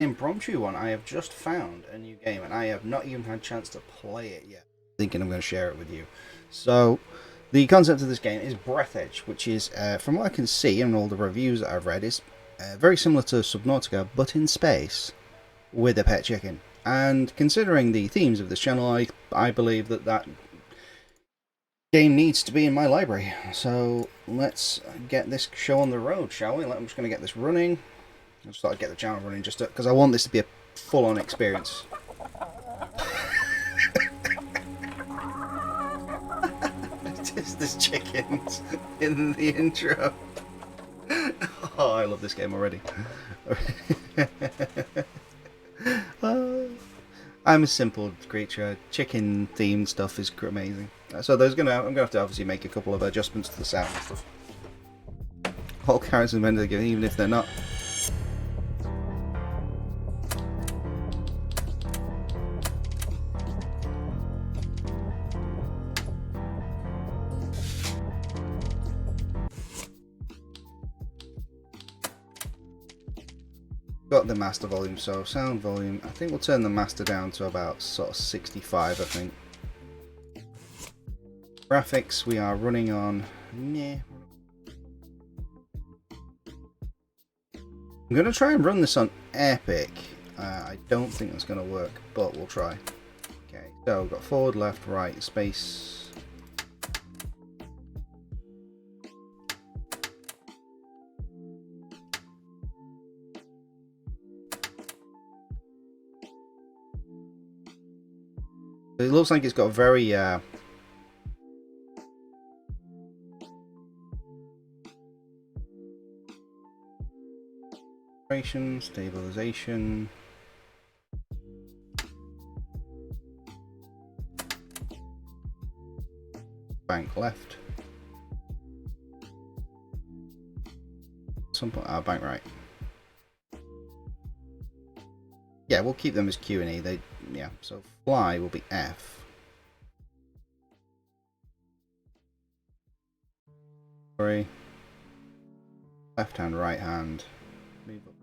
Impromptu one. I have just found a new game and I have not even had a chance to play it yet. Thinking I'm going to share it with you. So, the concept of this game is Breathedge, which is, from what I can see and all the reviews that I've read, is very similar to Subnautica, but in space with a pet chicken. And considering the themes of this channel, I believe that game needs to be in my library. So let's get this show on the road, shall we? I'm just going to get this running. I just thought I'd get the channel running just because I want this to be a full-on experience. There's chickens in the intro. Oh, I love this game already. I'm a simple creature. Chicken-themed stuff is amazing. So I'm gonna have to obviously make a couple of adjustments to the sound and stuff. All characters are meant to go, even if they're not. Got the master volume, so sound volume. I think we'll turn the master down to about sort of 65. I think. Graphics we are running on. Nah. I'm gonna try and run this on Epic. I don't think that's gonna work, but we'll try. Okay, so we've got forward, left, right, space. It looks like it's got a very stabilization. Bank left. Some point, bank right. Yeah, we'll keep them as Q and E. Yeah. So fly will be F. Sorry. Left hand, right hand. Move up.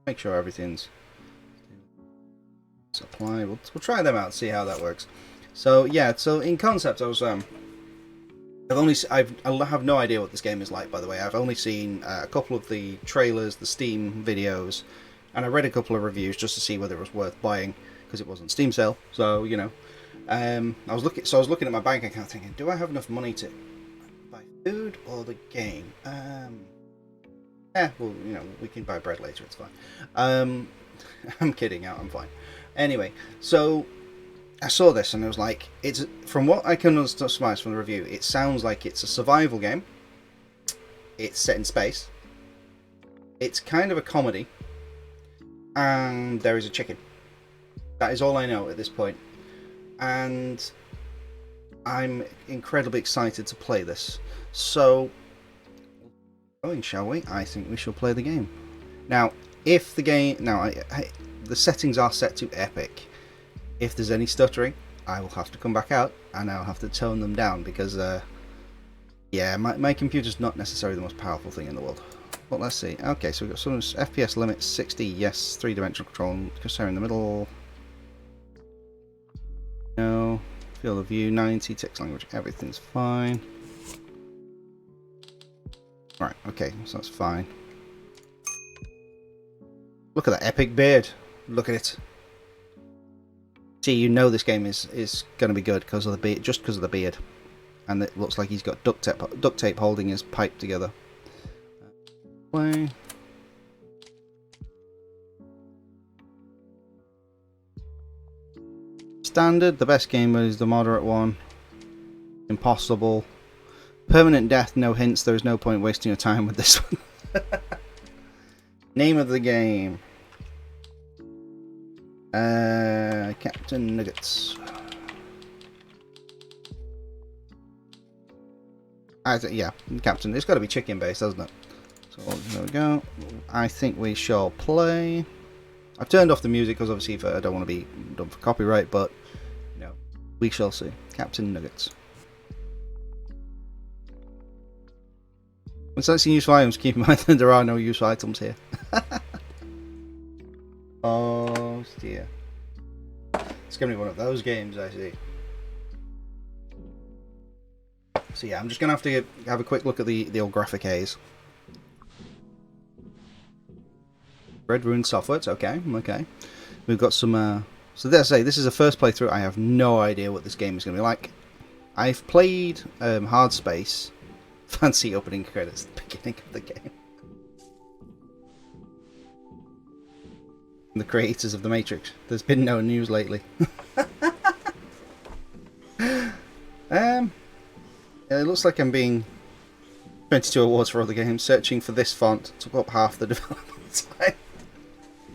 Make sure everything's supply. We'll try them out, see how that works. So yeah. So in concept, I have no idea what this game is like. By the way, I've only seen a couple of the trailers, the Steam videos. And I read a couple of reviews just to see whether it was worth buying because it wasn't Steam sale. So you know, I was looking at my bank account thinking, do I have enough money to buy food or the game? Well, you know, we can buy bread later. It's fine. I'm kidding out. I'm fine. Anyway, so I saw this and it was like, it's from what I can surmise from the review, it sounds like it's a survival game. It's set in space. It's kind of a comedy. And there is a chicken. That is all I know at this point. And I'm incredibly excited to play this. So, going, shall we? I think we shall play the game. Now, if the game... Now, the settings are set to epic. If there's any stuttering, I will have to come back out and I'll have to tone them down because, yeah, my computer's not necessarily the most powerful thing in the world. But let's see. Okay, so we've got some FPS limit 60, yes, 3-dimensional control, cursor in the middle. No. Field of view 90, text language, everything's fine. Right, okay, so that's fine. Look at that epic beard. Look at it. See, you know this game is going to be good because of the beard, just because of the beard. And it looks like he's got duct tape holding his pipe together. Play. Standard, the best game is the moderate one. Impossible. Permanent death, no hints, there is no point wasting your time with this one. Name of the game. Captain Nuggets. Yeah, Captain. It's got to be chicken based, doesn't it? So there we go. I think we shall play. I've turned off the music because obviously I don't want to be done for copyright, but you know, we shall see. Captain Nuggets. When selecting useful items, keep in mind that there are no useful items here. Oh dear. It's going to be one of those games, I see. So yeah, I'm just going to have a quick look at the old graphic A's. Red Rune Softworks, okay, okay. We've got some, so let's say this is a first playthrough. I have no idea what this game is going to be like. I've played Hard Space. Fancy opening credits at the beginning of the game. The creators of the Matrix. There's been no news lately. It looks like I'm being 22 awards for other games. Searching for this font took up half the development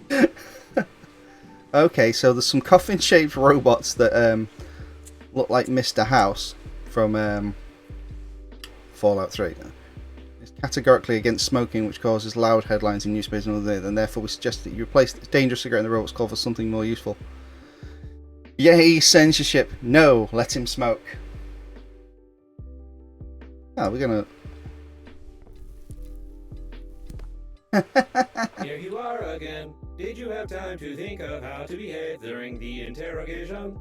time. Okay, so there's some coffin-shaped robots that look like Mr. House from Fallout 3. It's categorically against smoking, which causes loud headlines in newspapers and other, and therefore we suggest that you replace the dangerous cigarette in the robots call for something more useful. Yay, censorship! No, let him smoke. Oh, we're gonna... Here you are again. Did you have time to think of how to behave during the interrogation?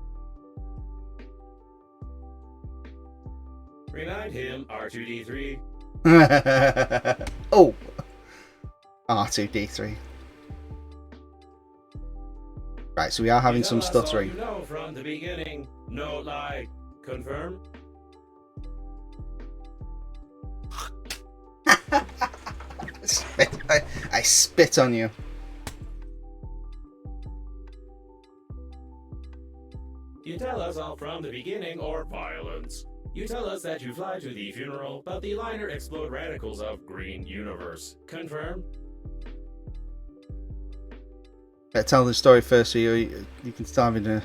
Remind him, R2-D3. Oh! R2-D3. Right, so we are having some stuttering. You know from the beginning. No lie. Confirm? I spit on you. You tell us all from the beginning or violence. You tell us that you fly to the funeral, but the liner explode radicals of green universe. Confirm? Better tell the story first so you can start into...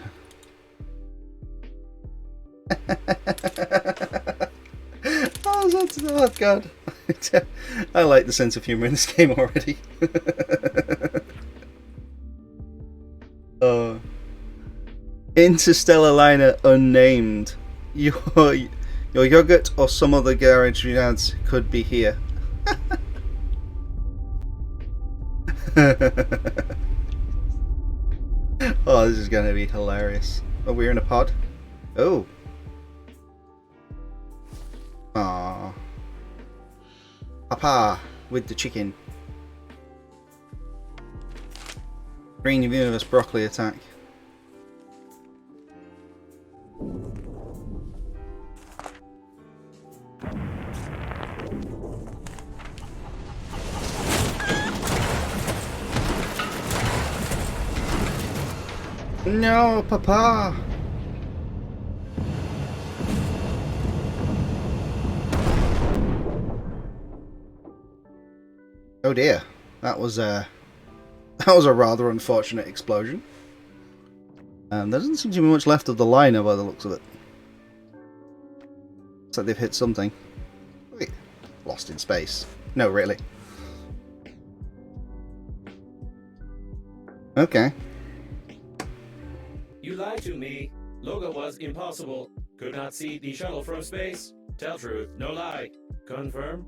Oh god. I like the sense of humour in this game already. Interstellar liner unnamed. Your yogurt or some other garage ads could be here. Oh, this is going to be hilarious. Oh, we're in a pod? Oh. Aww. Papa with the chicken. Green Universe broccoli attack. No, Papa! Oh dear, that was a rather unfortunate explosion. There doesn't seem to be much left of the liner by the looks of it. Looks like they've hit something. Wait, lost in space. No, really. Okay. You lied to me. Logo was impossible. Could not see the shuttle from space. Tell truth, no lie. Confirm?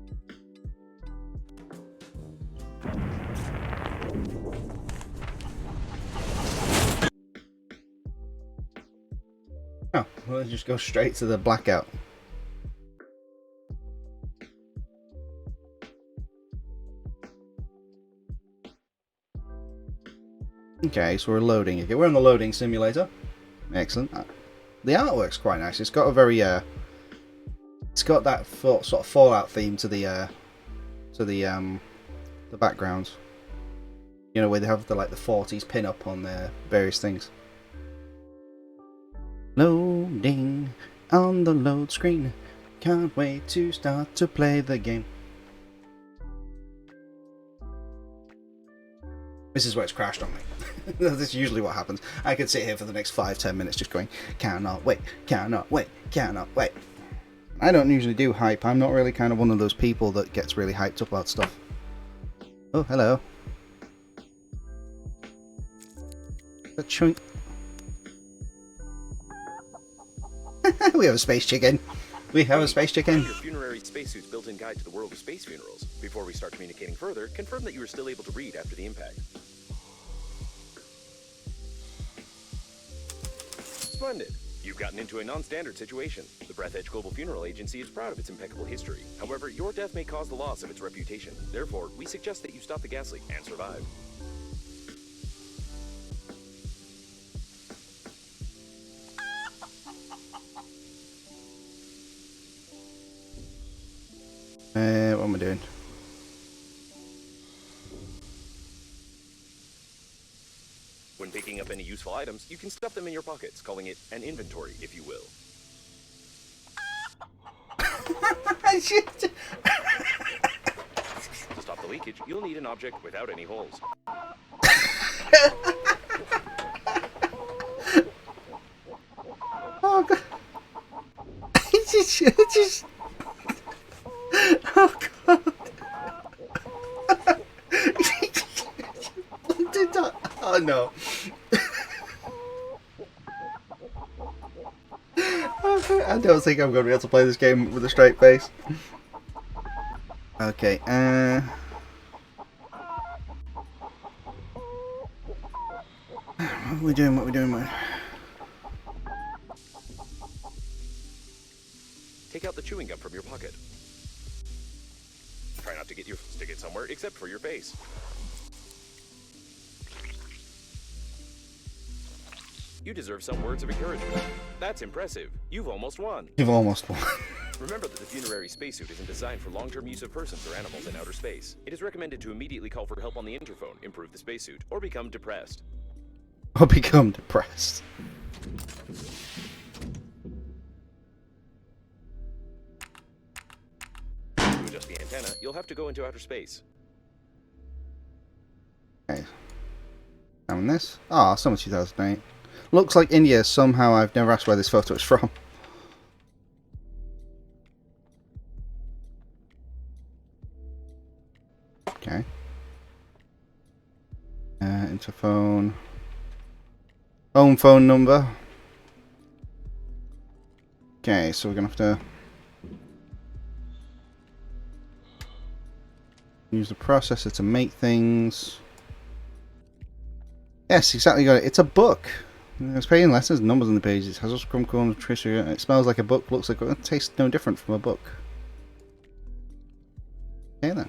Oh, well, let's just go straight to the blackout. Okay, so we're loading again. We're in the loading simulator. Excellent. The artwork's quite nice. It's got a very it's got that sort of Fallout theme to the background. You know, where they have the 40s pin up on their various things. Loading on the load screen. Can't wait to start to play the game. This is where it's crashed on me. This is usually what happens. I could sit here for the next 5-10 minutes just going, cannot wait, cannot wait, cannot wait. I don't usually do hype. I'm not really kind of one of those people that gets really hyped up about stuff. Oh, hello. A chunk. We have a space chicken. We have a space chicken. Your funerary spacesuit's built-in guide to the world of space funerals. Before we start communicating further, confirm that you are still able to read after the impact. Splendid. You've gotten into a non-standard situation. The Breathedge Global Funeral Agency is proud of its impeccable history. However, your death may cause the loss of its reputation. Therefore, we suggest that you stop the gas leak and survive. What am I doing? When picking up any useful items, you can stuff them in your pockets, calling it an inventory, if you will. To stop the leakage, you'll need an object without any holes. Oh god. just oh god. Oh no. I don't think I'm going to be able to play this game with a straight face. Okay, what are we doing, man? Take out the chewing gum from your pocket. Try not to stick it somewhere except for your face. You deserve some words of encouragement. That's impressive. You've almost won. You've almost won. Remember that the funerary spacesuit isn't designed for long-term use of persons or animals in outer space. It is recommended to immediately call for help on the interphone, improve the spacesuit, or become depressed. Or become depressed. To adjust the antenna, you'll have to go into outer space. Okay. And this? Ah, summer 2008. Looks like India. Somehow I've never asked where this photo is from. Okay. Interphone. Phone number. Okay, so we're gonna have to use the processor to make things. Yes, exactly, got it. It's a book. It's paying letters, numbers on the pages. It has a scrum corn, Tricia. It smells like a book. Looks like it tastes no different from a book. Okay then.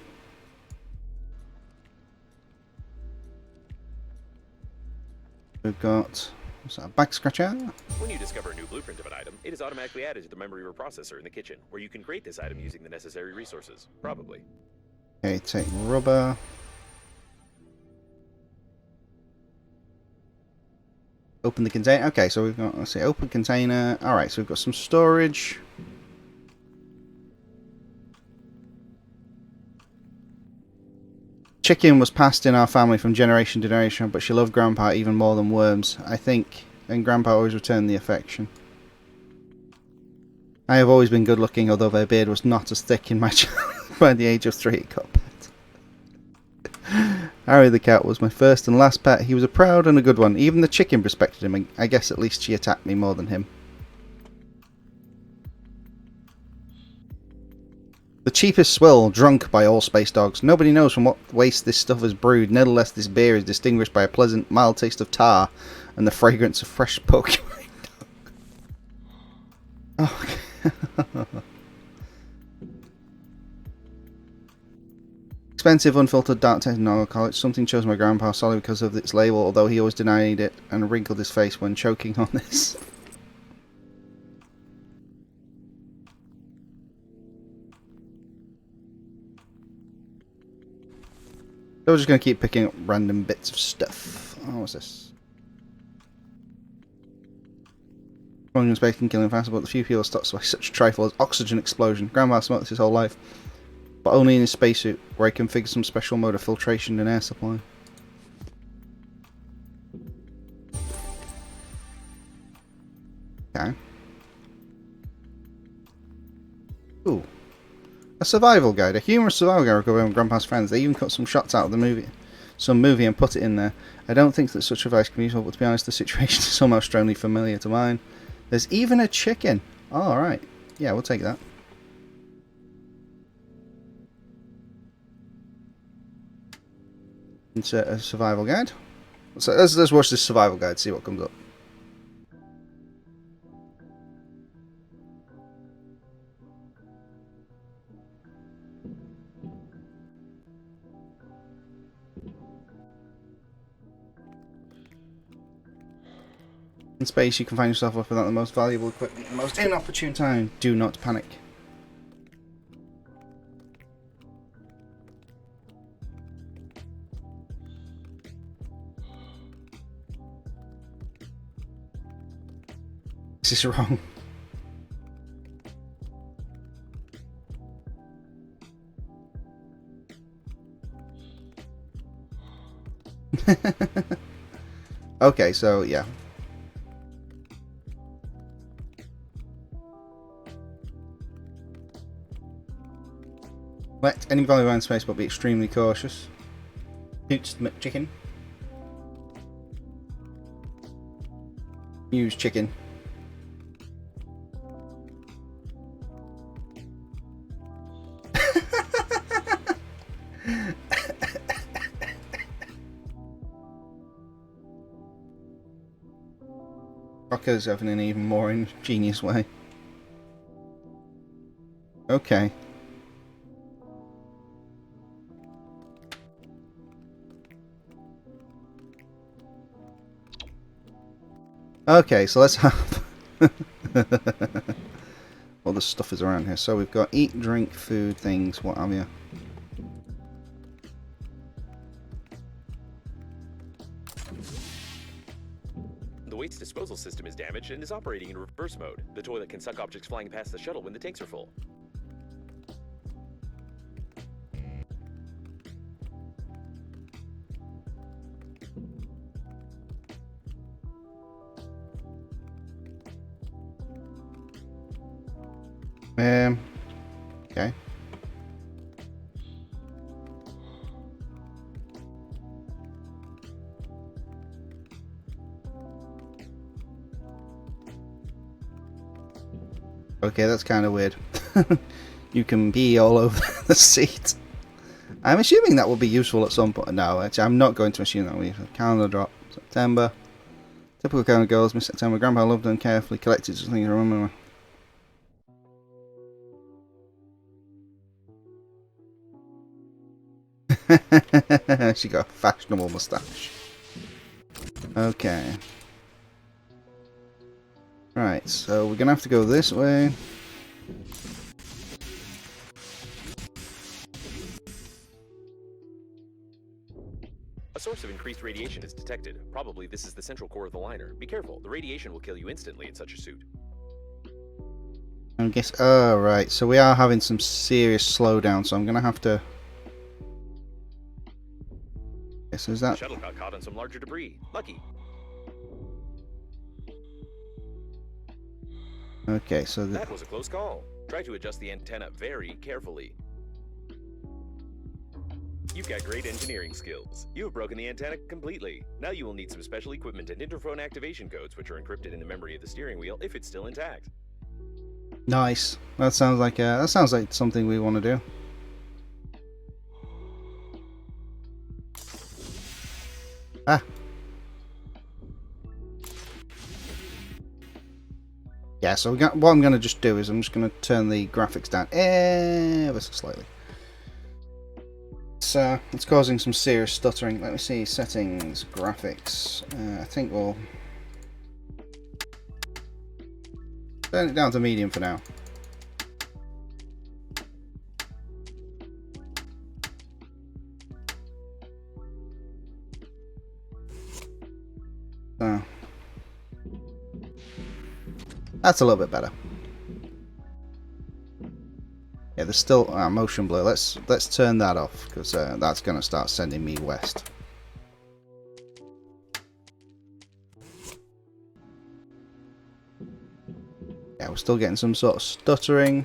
We've got, what's that, a back scratcher? When you discover a new blueprint of an item, it is automatically added to the memory reprocessor in the kitchen, where you can create this item using the necessary resources. Probably. Okay, take rubber. Open the container. Okay, so we've got, let's see, open container. Alright, so we've got some storage. Chicken was passed in our family from generation to generation, but she loved Grandpa even more than worms, I think, and Grandpa always returned the affection. I have always been good looking, although their beard was not as thick in my childhood. By the age of 3 it got better. Harry the cat was my first and last pet. He was a proud and a good one. Even the chicken respected him, and I guess at least she attacked me more than him. The cheapest swill, drunk by all space dogs. Nobody knows from what waste this stuff is brewed. Nevertheless, this beer is distinguished by a pleasant, mild taste of tar and the fragrance of fresh porcupine dog. Oh. Expensive, unfiltered, dark tasting non-alcoholic. Something chose my grandpa solely because of its label, although he always denied it and wrinkled his face when choking on this. So we're just going to keep picking up random bits of stuff. Oh, what's this? Running in space can kill him faster, but the few people stopped by such a trifle as oxygen explosion. Grandma smoked this his whole life, but only in his spacesuit, where he configured some special mode of filtration and air supply. Okay. Ooh. A survival guide. A humorous survival guide recovering from Grandpa's friends. They even cut some shots out of the movie. Some movie and put it in there. I don't think that such advice can be useful, but to be honest, the situation is somehow strangely familiar to mine. There's even a chicken. Oh, alright. Yeah, we'll take that. Insert a survival guide. So let's watch this survival guide, see what comes up. In space, you can find yourself left without the most valuable equipment at the most inopportune time. Do not panic. This is wrong. Okay, so yeah. Let any valuable in space, but be extremely cautious. Hoots McChicken. Use chicken. Rocker's having an even more ingenious way. Okay. Okay, so let's have all the stuff is around here. So we've got eat, drink, food, things, what have you. The waste disposal system is damaged and is operating in reverse mode. The toilet can suck objects flying past the shuttle when the tanks are full. Okay. Okay, that's kind of weird. You can pee all over the seat. I'm assuming that will be useful at some point. No, actually, I'm not going to assume that will be useful. Calendar drop. September. Typical calendar goals. Miss September. Grandpa loved them carefully collected. Just things to remember. She got a fashionable moustache. Okay. Right, so we're gonna have to go this way. A source of increased radiation is detected. Probably this is the central core of the liner. Be careful, the radiation will kill you instantly in such a suit. I guess. Oh, right. So we are having some serious slowdown. So I'm gonna have to. Yes, is The that? shuttle got caught on some larger debris. Lucky. Okay, so That was a close call. Try to adjust the antenna very carefully. You've got great engineering skills. You have broken the antenna completely. Now you will need some special equipment and interphone activation codes, which are encrypted in the memory of the steering wheel if it's still intact. Nice. That sounds like something we want to do. Ah. Yeah, so what I'm going to just do is I'm just going to turn the graphics down ever so slightly. It's causing some serious stuttering. Let me see, settings, graphics. I think we'll turn it down to medium for now. That's a little bit better. Yeah, there's still motion blur. Let's turn that off because that's going to start sending me west. Yeah, we're still getting some sort of stuttering.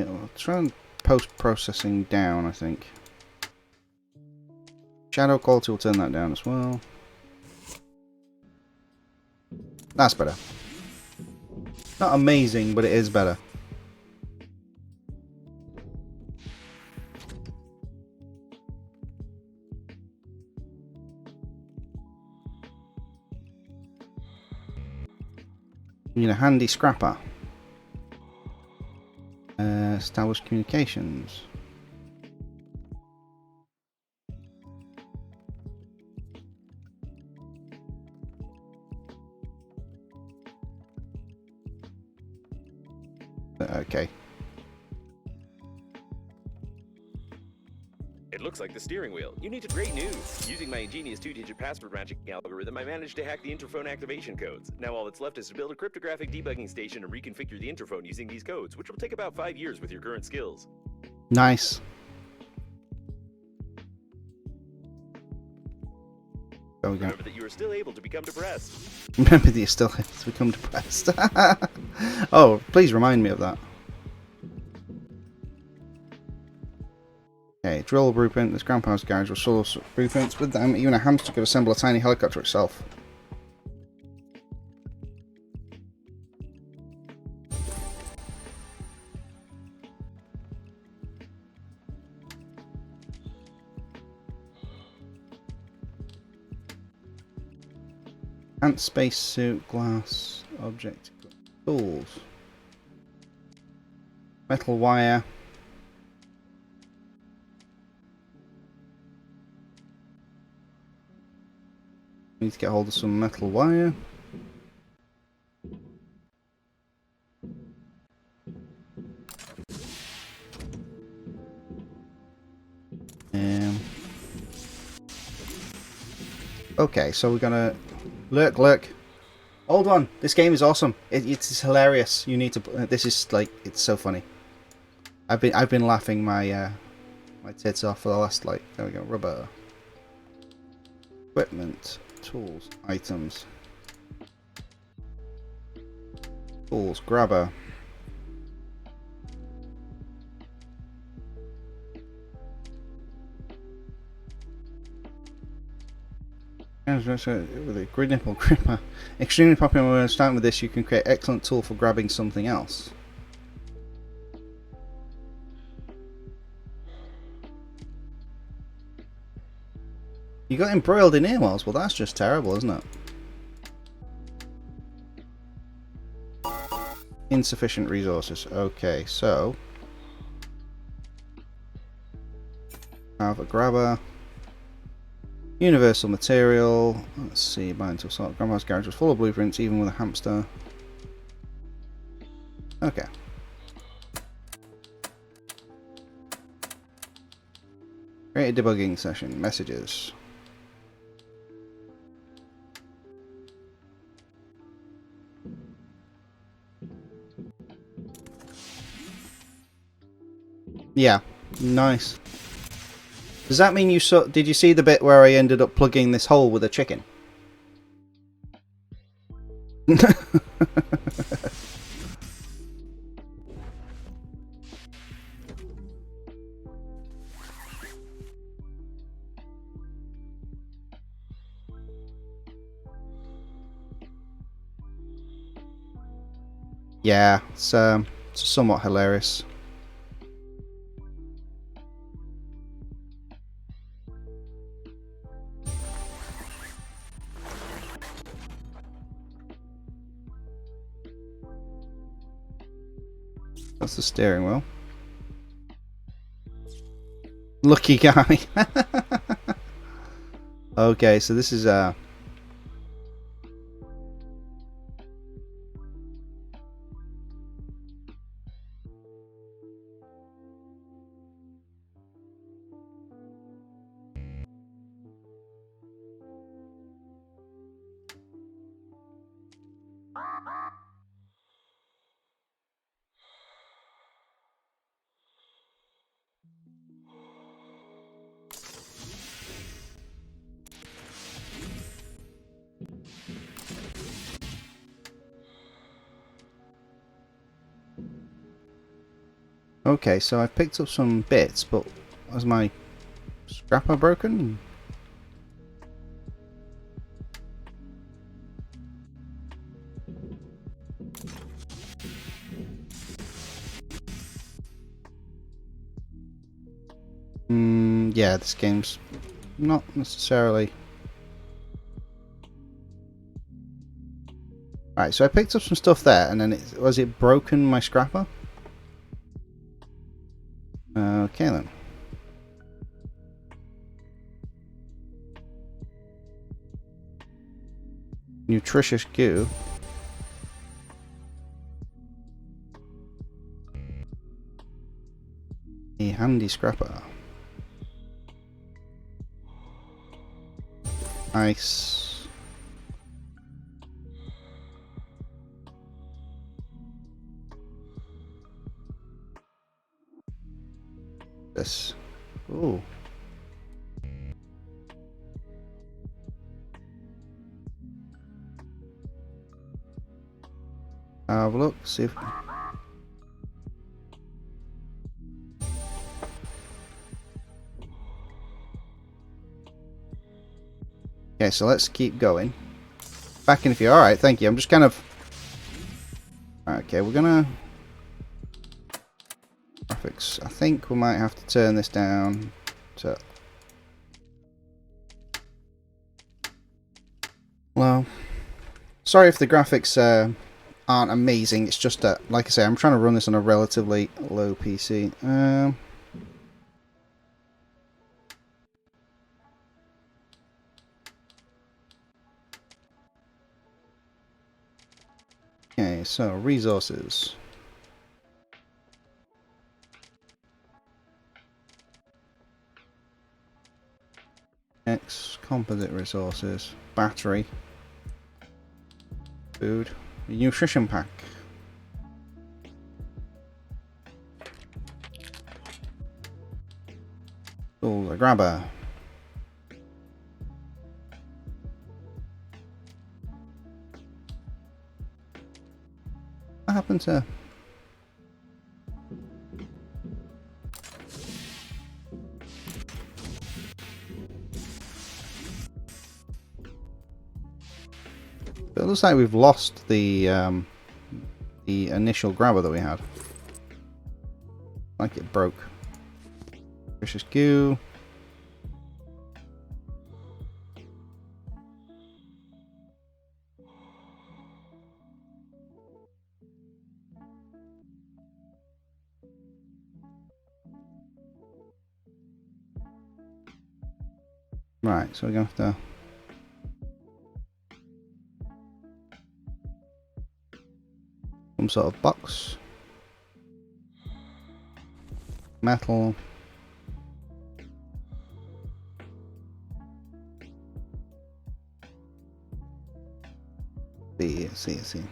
I'll try and post-processing down, I think. Shadow quality will turn that down as well. That's better. Not amazing, but it is better. You need a handy scrapper. Establish communications. Okay. It looks like the steering wheel. You need great news. Using my ingenious 2-digit password matching algorithm, I managed to hack the interphone activation codes. Now all that's left is to build a cryptographic debugging station and reconfigure the interphone using these codes, which will take about 5 years with your current skills. Nice. There we go. Remember that you are still able to become depressed. Remember that you're still able to become depressed. Oh, please remind me of that. Okay, drill blueprint. This grandpa's garage will source blueprints. With them, even a hamster could assemble a tiny helicopter itself. Ant spacesuit, glass, object, tools, metal wire. Need to get hold of some metal wire. Okay, so we're gonna lurk. Hold on, this game is awesome. It's hilarious. You need to. This is like, it's so funny. I've been laughing my my tits off for the last, like, there we go. Rubber, equipment, tools, items, tools, grabber. With a grid nipple gripper. Extremely popular. When starting with this, you can create excellent tool for grabbing something else. You got embroiled in earwalls? Well, that's just terrible, isn't it? Insufficient resources. Okay, so have a grabber. Universal material. Let's see. Bind to assault. Grandma's garage was full of blueprints, even with a hamster. Okay. Create a debugging session. Messages. Yeah. Nice. Does that mean you saw? Did you see the bit where I ended up plugging this hole with a chicken? Yeah, it's somewhat hilarious. That's the steering wheel. Lucky guy. Okay, so this is okay, so I've picked up some bits, but was my scrapper broken? Yeah, this game's not necessarily Right, so I picked up some stuff there, and then was it broken my scrapper? Okay then. Nutritious goo. A handy scrapper. Nice. This. Ooh. Have a look, see if... Okay, so let's keep going. Back in if you're alright, thank you. I'm just kind of... Okay, we're gonna... Graphics. I think we might have to turn this down to... Well... Sorry if the graphics aren't amazing, it's just that, like I say, I'm trying to run this on a relatively low PC. Okay, so resources. X, composite resources, battery, food, nutrition pack. Oh, a grabber. What happened to... It looks like we've lost the initial grabber that we had. Like it broke. Precious goo. Right, so we're going to have to... Some sort of box. Metal. See.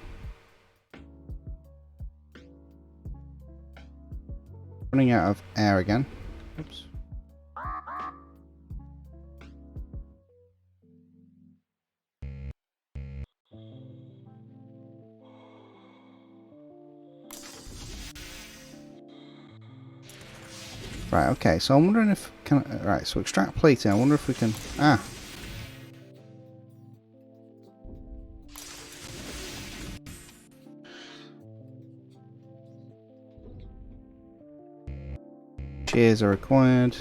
Running out of air again. Oops. Right, okay, so I'm wondering if... Right, so extract plating, I wonder if we can... Ah! Shears are required.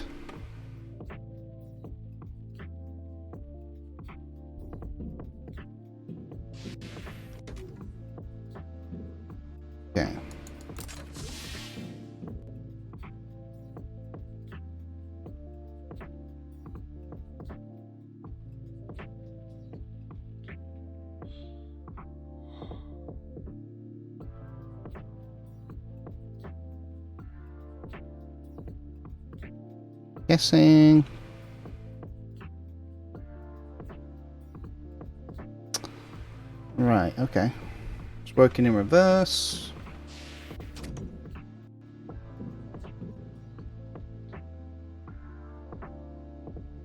Okay. Guessing. Right, okay. It's working in reverse.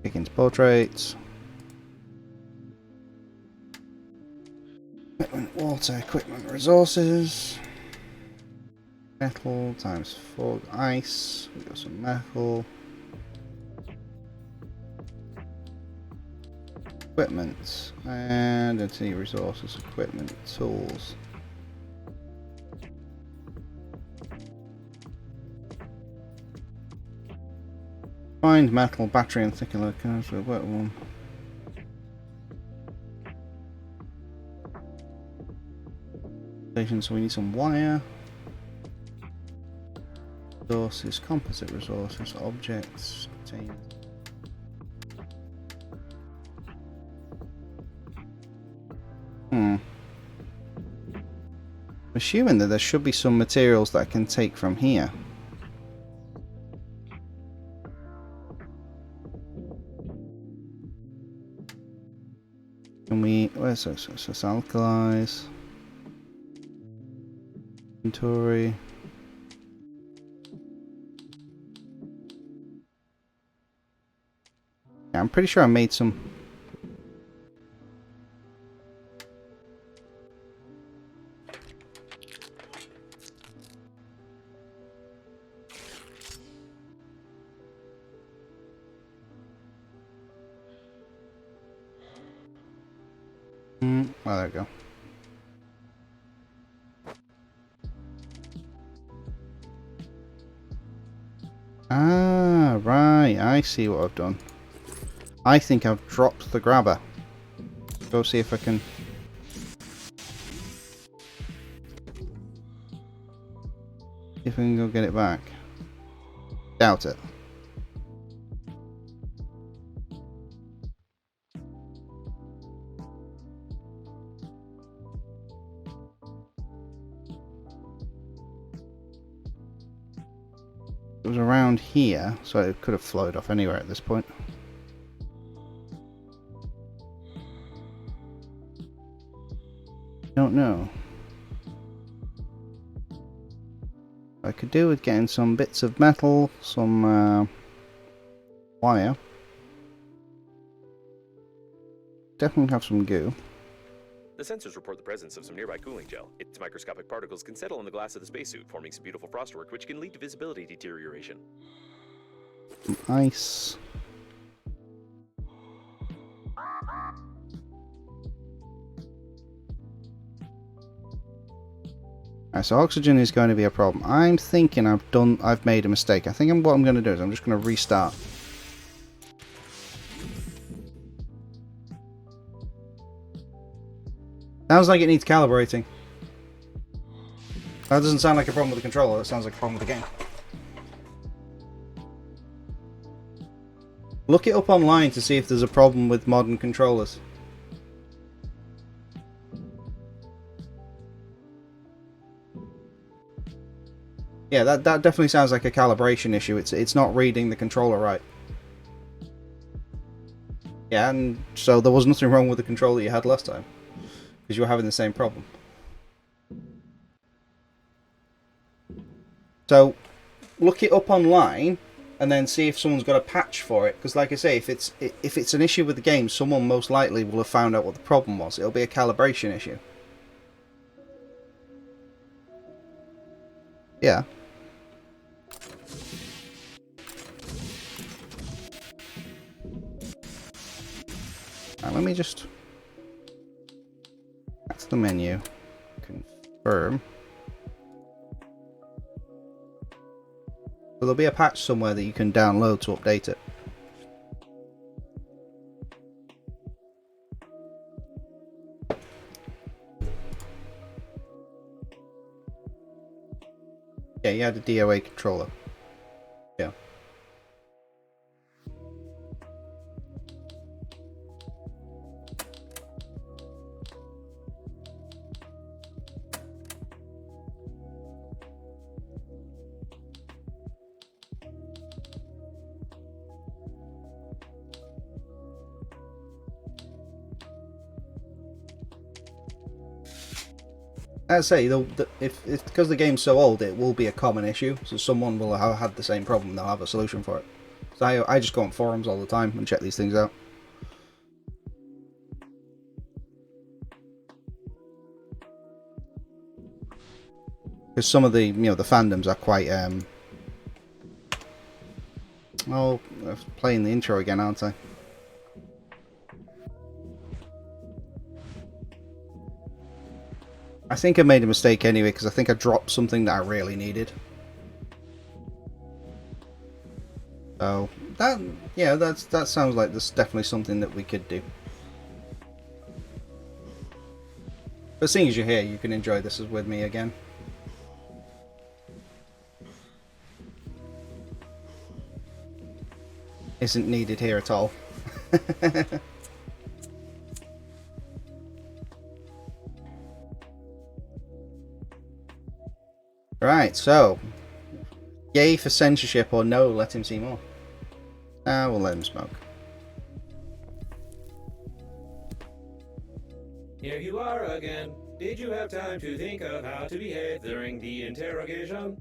Pickens portraits. Equipment, water, equipment, resources. Metal times 4 ice. We got some metal. Equipment and entity resources, equipment, tools. Find metal, battery, and thicker curves with wet one. So we need some wire. Resources, composite resources, objects, containers. I'm assuming that there should be some materials that I can take from here. Can we... Where's this? So it's alkalis. Inventory. Yeah, I'm pretty sure I made some... Oh, there we go. Ah, right. I see what I've done. I think I've dropped the grabber. Go see if I can... See if I can go get it back. Doubt it. It was around here, so it could have flowed off anywhere at this point. Don't know. I could do with getting some bits of metal, some wire. Definitely have some goo. The sensors report the presence of some nearby cooling gel. Its microscopic particles can settle on the glass of the spacesuit, forming some beautiful frostwork, which can lead to visibility deterioration. Some ice. Alright, so oxygen is going to be a problem. I'm thinking I've made a mistake. I think what I'm going to do is I'm just going to restart. Sounds like it needs calibrating. That doesn't sound like a problem with the controller, that sounds like a problem with the game. Look it up online to see if there's a problem with modern controllers. Yeah, that definitely sounds like a calibration issue. It's not reading the controller right. Yeah, and so there was nothing wrong with the controller you had last time, because you were having the same problem. So, look it up online, and then see if someone's got a patch for it. Because, like I say, if it's an issue with the game, someone most likely will have found out what the problem was. It'll be a calibration issue. Yeah. Right, let me just... That's the menu. Confirm. So there'll be a patch somewhere that you can download to update it. Yeah, you had a DOA controller. Yeah. As I say, if because the game's so old, it will be a common issue. So someone will have had the same problem. They'll have a solution for it. So I just go on forums all the time and check these things out. Because some of the the fandoms are quite oh, I'm playing the intro again, aren't I? I think I made a mistake anyway, because I think I dropped something that I really needed. So that sounds like there's definitely something that we could do. But seeing as you're here, you can enjoy this with me again. Isn't needed here at all. Right, so yay for censorship or no, let him see more. We'll let him smoke. Here you are again. Did you have time to think of how to behave during the interrogation?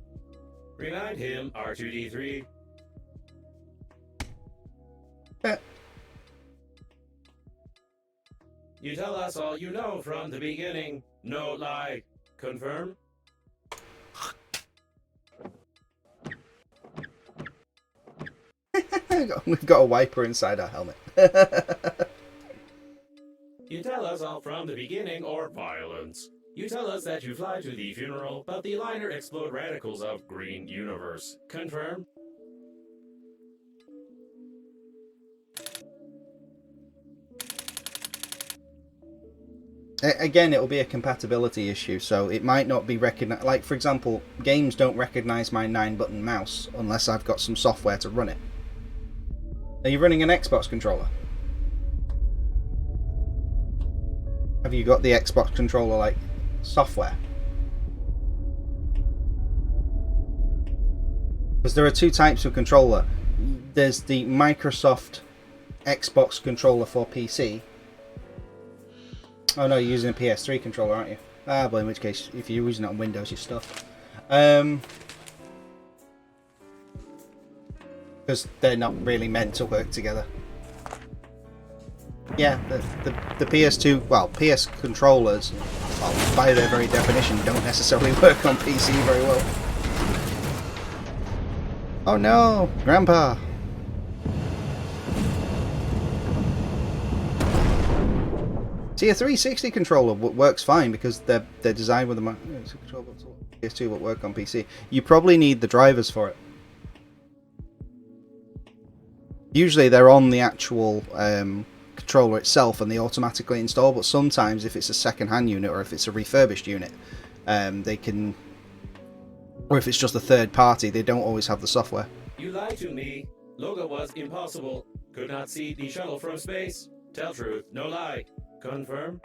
Remind him, R2-D3. You tell us all you know from the beginning. No lie. Confirm? We've got a wiper inside our helmet. You tell us all from the beginning or violence. You tell us that you fly to the funeral, but the liner explode radicals of green universe. Confirm? Again, it'll be a compatibility issue, so it might not be recognized. Like, for example, games don't recognize my 9-button mouse unless I've got some software to run it. Are you running an Xbox controller? Have you got the Xbox controller, like, software? Because there are two types of controller. There's the Microsoft Xbox controller for PC. Oh no, you're using a PS3 controller, aren't you? Well, in which case, if you're using it on Windows, you're stuffed. Because they're not really meant to work together. Yeah, the PS2, well, PS controllers, well, by their very definition, don't necessarily work on PC very well. Oh no, Grandpa! See, a 360 controller works fine because they're designed with a PS2 but work on PC. You probably need the drivers for it. Usually they're on the actual controller itself and they automatically install, but sometimes if it's a second-hand unit or if it's a refurbished unit, they can, or if it's just a third party, they don't always have the software. You lied to me. Logo was impossible. Could not see the shuttle from space. Tell truth, no lie. Confirm?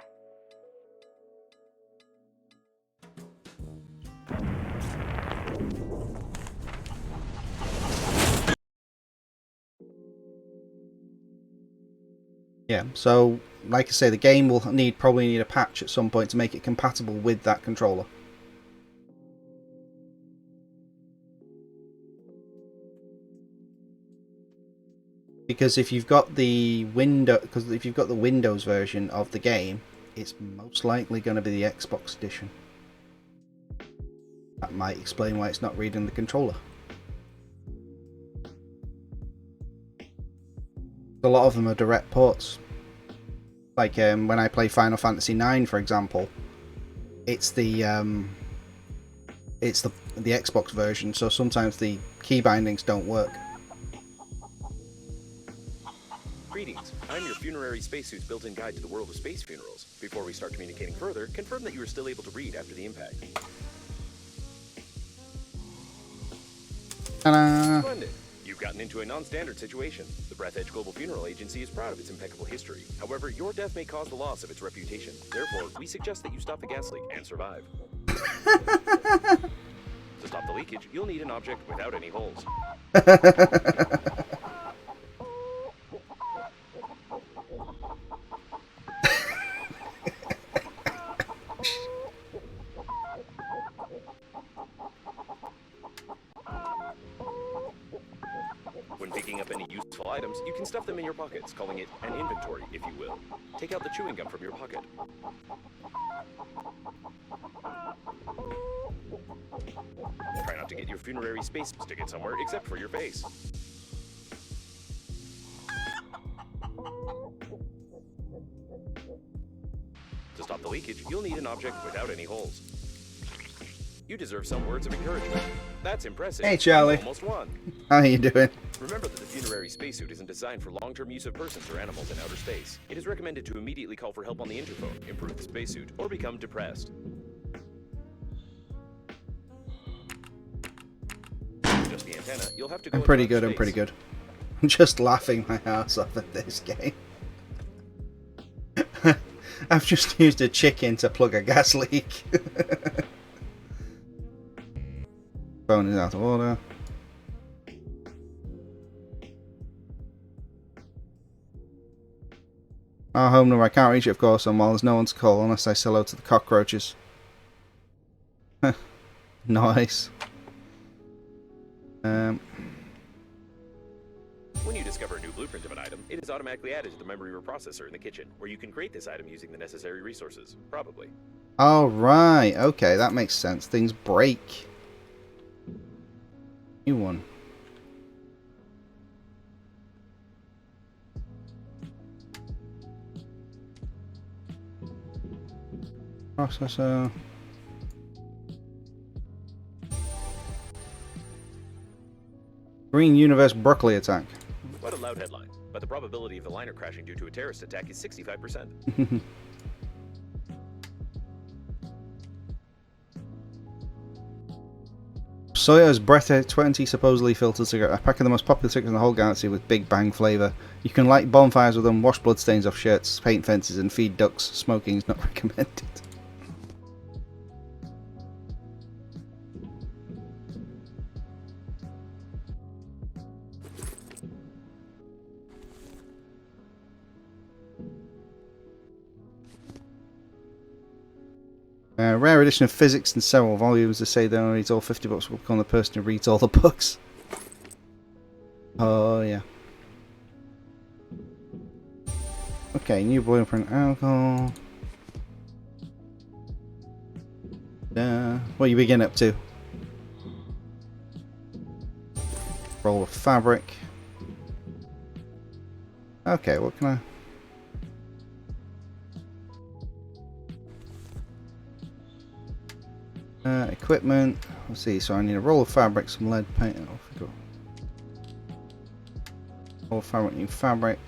Yeah, so like I say, the game will probably need a patch at some point to make it compatible with that controller. Because if you've got the Windows version of the game, it's most likely going to be the Xbox edition. That might explain why it's not reading the controller. A lot of them are direct ports. Like when I play Final Fantasy IX, for example, it's the Xbox version, so sometimes the key bindings don't work. Greetings. I'm your funerary spacesuit's built-in guide to the world of space funerals. Before we start communicating further, confirm that you are still able to read after the impact. Ta-da! Splendid. You've gotten into a non-standard situation. The Breathedge Global Funeral Agency is proud of its impeccable history. However, your death may cause the loss of its reputation. Therefore, we suggest that you stop the gas leak and survive. To stop the leakage, you'll need an object without any holes. When picking up any useful items, you can stuff them in your pockets, calling it an inventory, if you will. Take out the chewing gum from your pocket. Try not to get your funerary space stick it somewhere except for your face. To stop the leakage, you'll need an object without any holes. You deserve some words of encouragement. That's impressive. Hey, Charlie. You almost won. How you doing? Remember that the funerary spacesuit isn't designed for long-term use of persons or animals in outer space. It is recommended to immediately call for help on the interphone, improve the spacesuit, or become depressed. To adjust the antenna, you'll have to go I'm into pretty outer good, I'm space. pretty good. I'm just laughing my ass off at this game. I've just used a chicken to plug a gas leak. Phone is out of order. Our home number, I can't reach it of course, and while there's no one to call unless I say hello to the cockroaches. Nice. When you discover a new blueprint of an item, it is automatically added to the memory reprocessor in the kitchen, where you can create this item using the necessary resources. Probably. Oh right, okay, that makes sense. Things break. New one. Processor. Green Universe Broccoli attack. What a loud headline. But the probability of the liner crashing due to a terrorist attack is 65%. Sawyer's Breathedge 20 supposedly filtered cigarette. A pack of the most popular cigarettes in the whole galaxy with Big Bang flavour. You can light bonfires with them, wash bloodstains off shirts, paint fences, and feed ducks. Smoking is not recommended. Rare edition of physics in several volumes. They say they only read all 50 books will become the person who reads all the books. Oh, yeah. Okay, new blueprint alcohol. What you begin up to? Roll of fabric. Okay, what can I... equipment. Let's see. So I need a roll of fabric, some lead paint. Oh, I forgot. Roll of fabric, new fabric.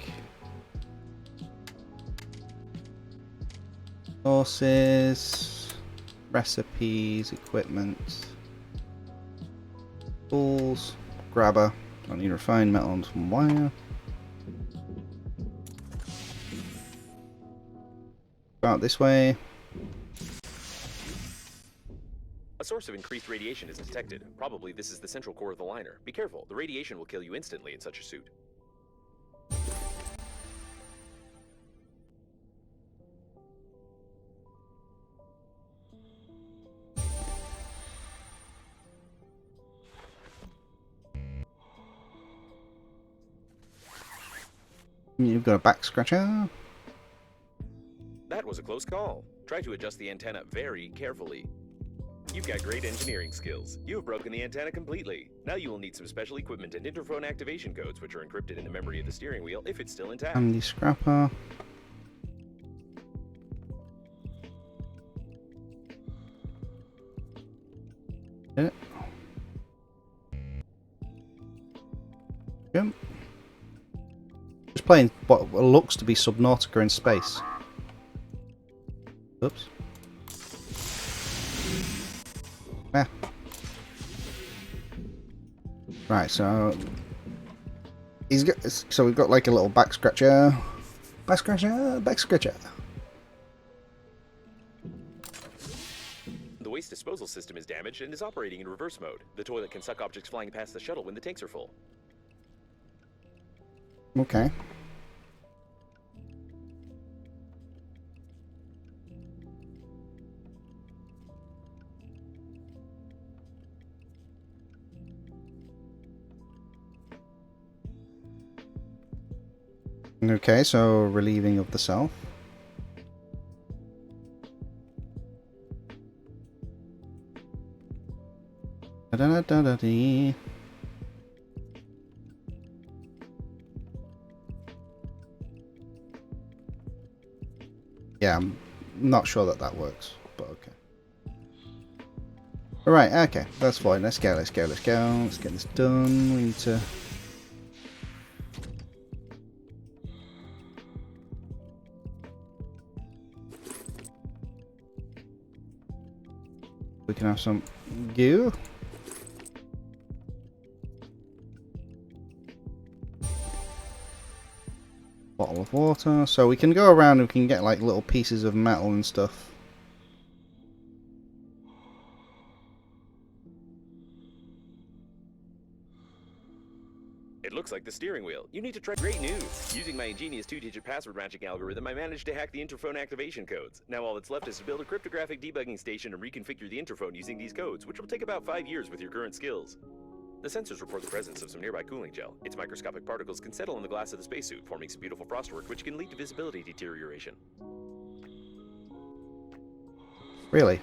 Sources, recipes, equipment, tools, grabber. I need refined metal and some wire. Go out this way. A source of increased radiation is detected. Probably this is the central core of the liner. Be careful, the radiation will kill you instantly in such a suit. You've got a back scratcher. That was a close call. Try to adjust the antenna very carefully. You've got great engineering skills. You have broken the antenna completely. Now you will need some special equipment and interphone activation codes, which are encrypted in the memory of the steering wheel if it's still intact. Handy scrapper. Did it? Yep. Just playing what looks to be Subnautica in space. Oops. Yeah. Right, so he's got. So we've got like a little back scratcher, back scratcher, back scratcher. The waste disposal system is damaged and is operating in reverse mode. The toilet can suck objects flying past the shuttle when the tanks are full. Okay. Okay, so relieving of the self. Da-da-da-da-dee. Yeah, I'm not sure that works, but okay. Right, okay, that's fine. Let's go, let's go, let's go. Let's get this done. We need to... We can have some goo. Bottle of water. So we can go around and we can get like little pieces of metal and stuff. It looks like the steering wheel. You need to try. Great news! Using my ingenious 2-digit password matching algorithm, I managed to hack the interphone activation codes. Now all that's left is to build a cryptographic debugging station and reconfigure the interphone using these codes, which will take about 5 years with your current skills. The sensors report the presence of some nearby cooling gel. Its microscopic particles can settle on the glass of the spacesuit, forming some beautiful frostwork, which can lead to visibility deterioration. Really?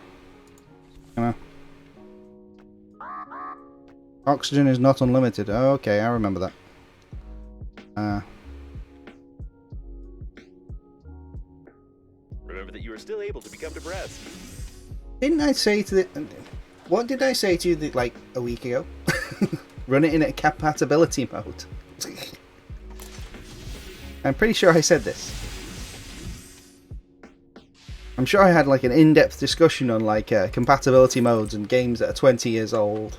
Oxygen is not unlimited. Oh, okay, I remember that. Remember that you are still able to become depressed. Didn't I say to the... What did I say to you like a week ago? Run it in a compatibility mode. I'm pretty sure I said this. I'm sure I had like an in-depth discussion on like compatibility modes and games that are 20 years old.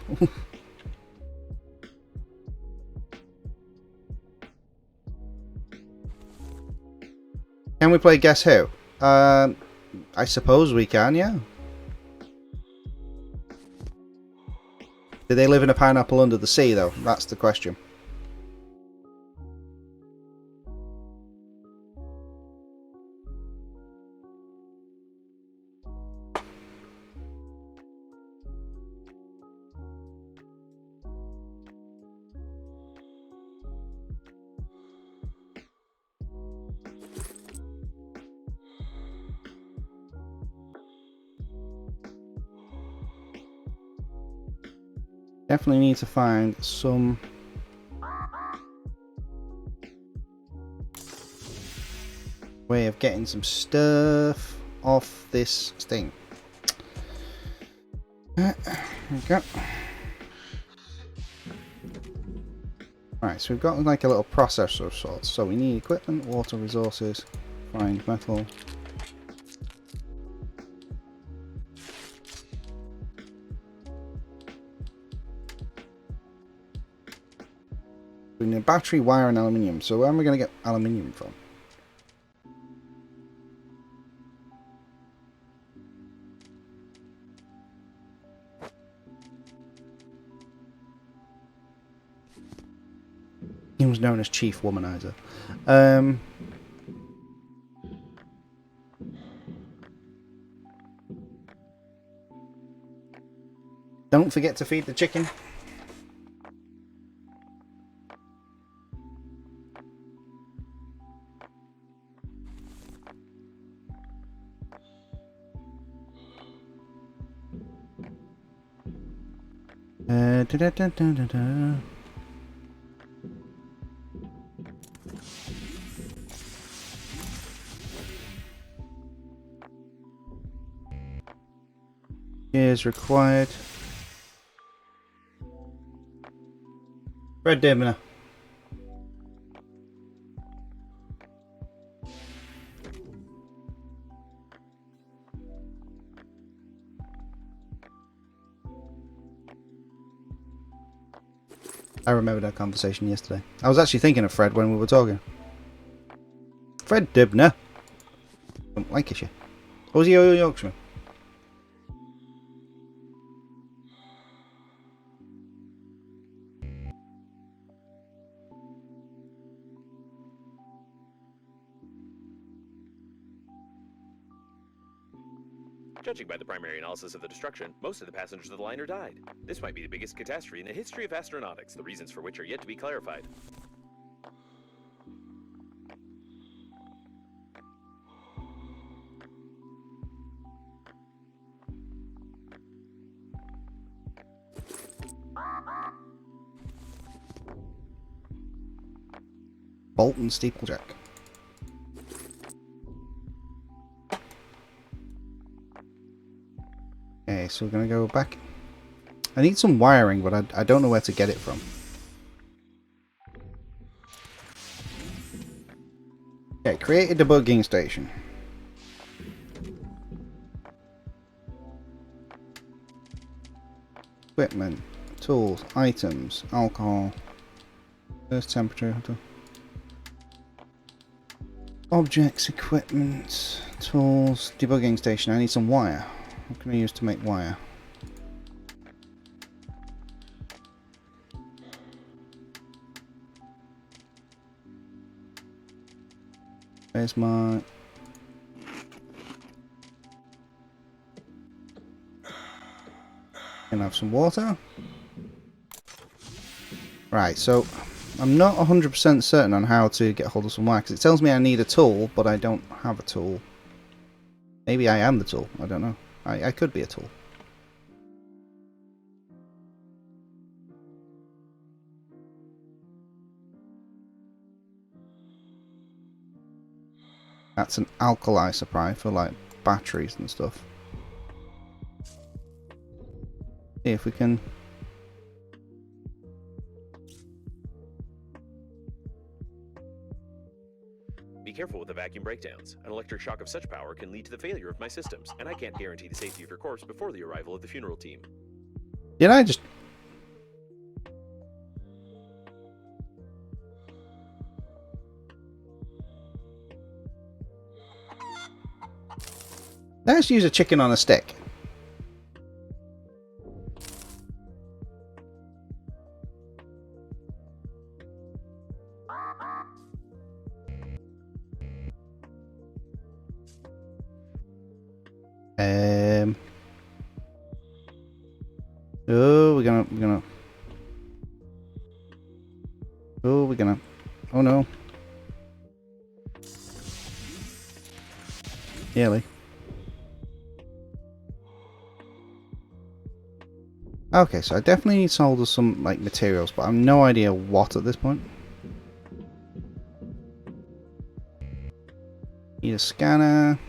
Can we play Guess Who? I suppose we can, yeah. Do they live in a pineapple under the sea, though? That's the question. Definitely need to find some way of getting some stuff off this thing. There we go. Right, so we've got like a little processor of sorts. So we need equipment, water, resources, find metal. We need a battery, wire, and aluminium. So where am I going to get aluminium from? He was known as Chief Womanizer. Don't forget to feed the chicken. Da-da-da-da-da-da. Is required. Red dimmer. I remember that conversation yesterday. I was actually thinking of Fred when we were talking. Fred Dibner. Don't like it, you. What was he a Yorkshireman? Judging by the primary analysis of the destruction, most of the passengers of the liner died. This might be the biggest catastrophe in the history of astronautics, the reasons for which are yet to be clarified. Bolton Steeplejack. Okay, so we're gonna go back I need some wiring, but I don't know where to get it from. Okay, create a debugging station. Equipment, tools, items, alcohol, first temperature, objects, equipment, tools, debugging station. I need some wire. What can I use to make wire? Where's my... Can I have some water? Right, so I'm not 100% certain on how to get hold of some wire, because it tells me I need a tool, but I don't have a tool. Maybe I am the tool, I don't know. I could be a tool. That's an alkali supply for like batteries and stuff. See if we can... Be careful with the vacuum breakdowns. An electric shock of such power can lead to the failure of my systems, and I can't guarantee the safety of your corpse before the arrival of the funeral team. Did I just... Let's use a chicken on a stick. Oh, we're gonna. Oh, we're gonna. Oh no. Nearly. Okay, so I definitely need to hold some like materials, but I have no idea what at this point. Need a scanner.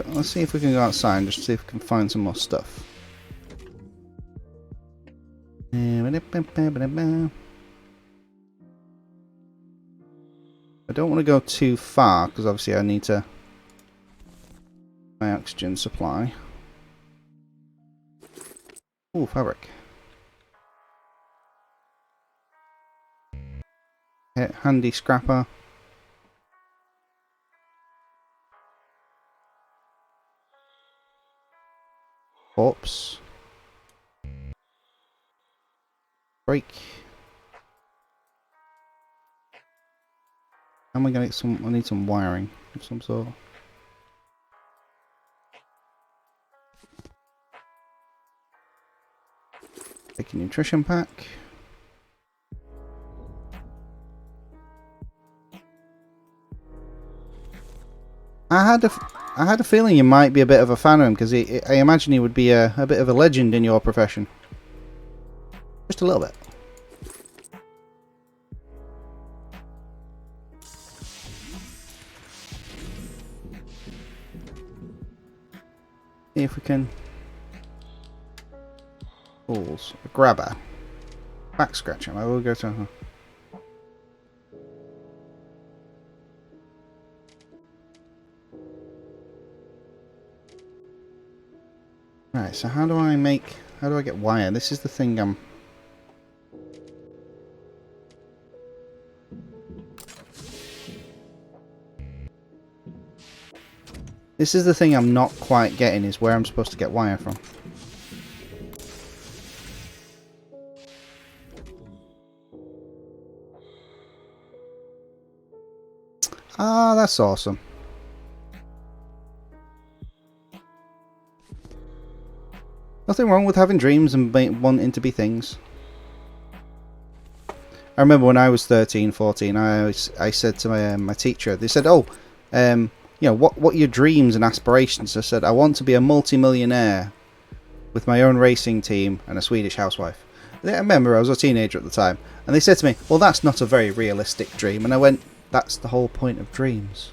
Let's see if we can go outside and just see if we can find some more stuff. I don't want to go too far because obviously I need to my oxygen supply. Ooh, fabric. Handy scrapper. Corpse. Break. How am I gonna get some? I need some wiring of some sort. Take a nutrition pack. I had a feeling you might be a bit of a fan of him because I imagine he would be a bit of a legend in your profession. Just a little bit. See if we can. Tools. A grabber. Back scratcher. I will go to. Right, so how do I get wire? This is the thing I'm... This is the thing I'm not quite getting, is where I'm supposed to get wire from. Ah, that's awesome. Nothing wrong with having dreams and wanting to be things. I remember when I was 13, 14, I said to my teacher, they said, oh, you know, what are your dreams and aspirations? I said, I want to be a multi-millionaire with my own racing team and a Swedish housewife. I remember I was a teenager at the time, and they said to me, well, that's not a very realistic dream. And I went, That's the whole point of dreams.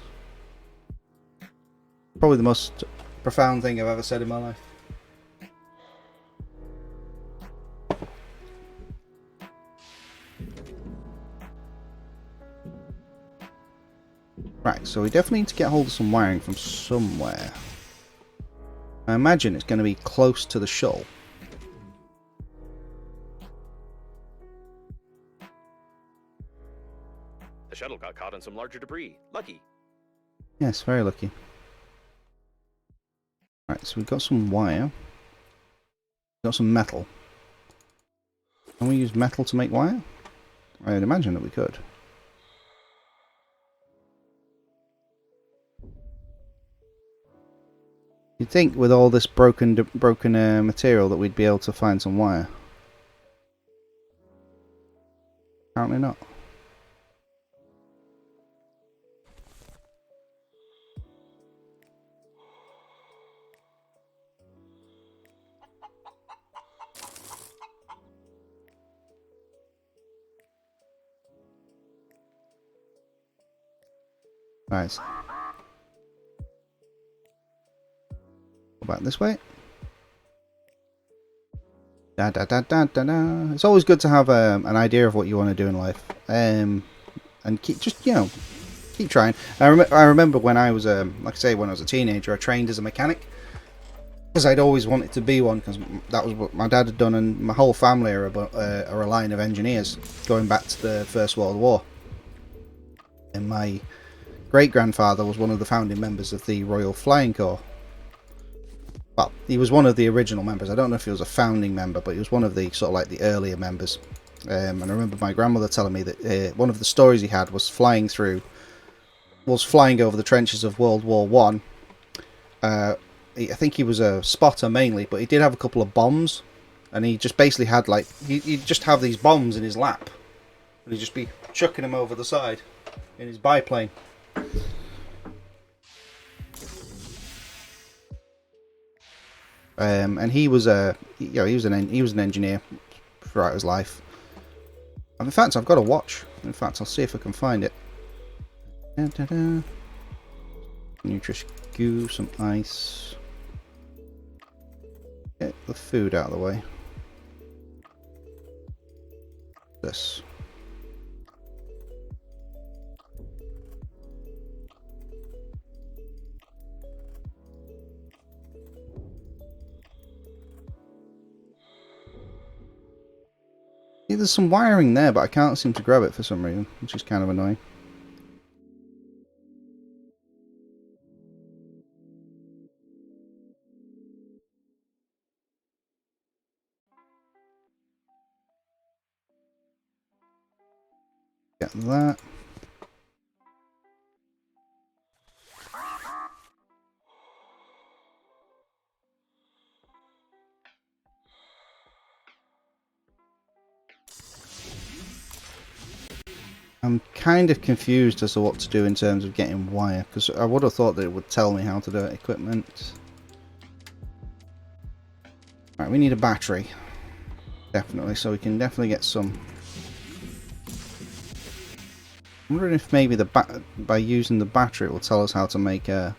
Probably the most profound thing I've ever said in my life. Right, so we definitely need to get hold of some wiring from somewhere. I imagine it's going to be close to the shuttle. The shuttle got caught in some larger debris. Lucky. Yes, very lucky. Right, so we've got some wire. We've got some metal. Can we use metal to make wire? I would imagine that we could. You'd think with all this broken material that we'd be able to find some wire. Apparently not. Right. Go back this way. Da da da da da da. It's always good to have an idea of what you want to do in life, and keep keep trying. I remember when I was like I say, when I was a teenager, I trained as a mechanic because I'd always wanted to be one, because that was what my dad had done, and my whole family are a line of engineers going back to the First World War. And my great-grandfather was one of the founding members of the Royal Flying Corps. Well, he was one of the original members. I don't know if he was a founding member, but he was one of the sort of like the earlier members. And I remember my grandmother telling me that one of the stories he had was flying over the trenches of World War One. I think he was a spotter mainly, but he did have a couple of bombs, and he just basically had like he'd just have these bombs in his lap, and he'd just be chucking them over the side in his biplane. And he was he was an engineer throughout his life. And in fact, I've got a watch. In fact, I'll see if I can find it. Da, da, da. Nutrish goo, some ice. Get the food out of the way. This. Yeah, there's some wiring there, but I can't seem to grab it for some reason, which is kind of annoying. Get that. I'm kind of confused as to what to do in terms of getting wire, because I would have thought that it would tell me how to do it. Equipment. Right, we need a battery. Definitely, so we can definitely get some. I'm wondering if maybe by using the battery it will tell us how to make a...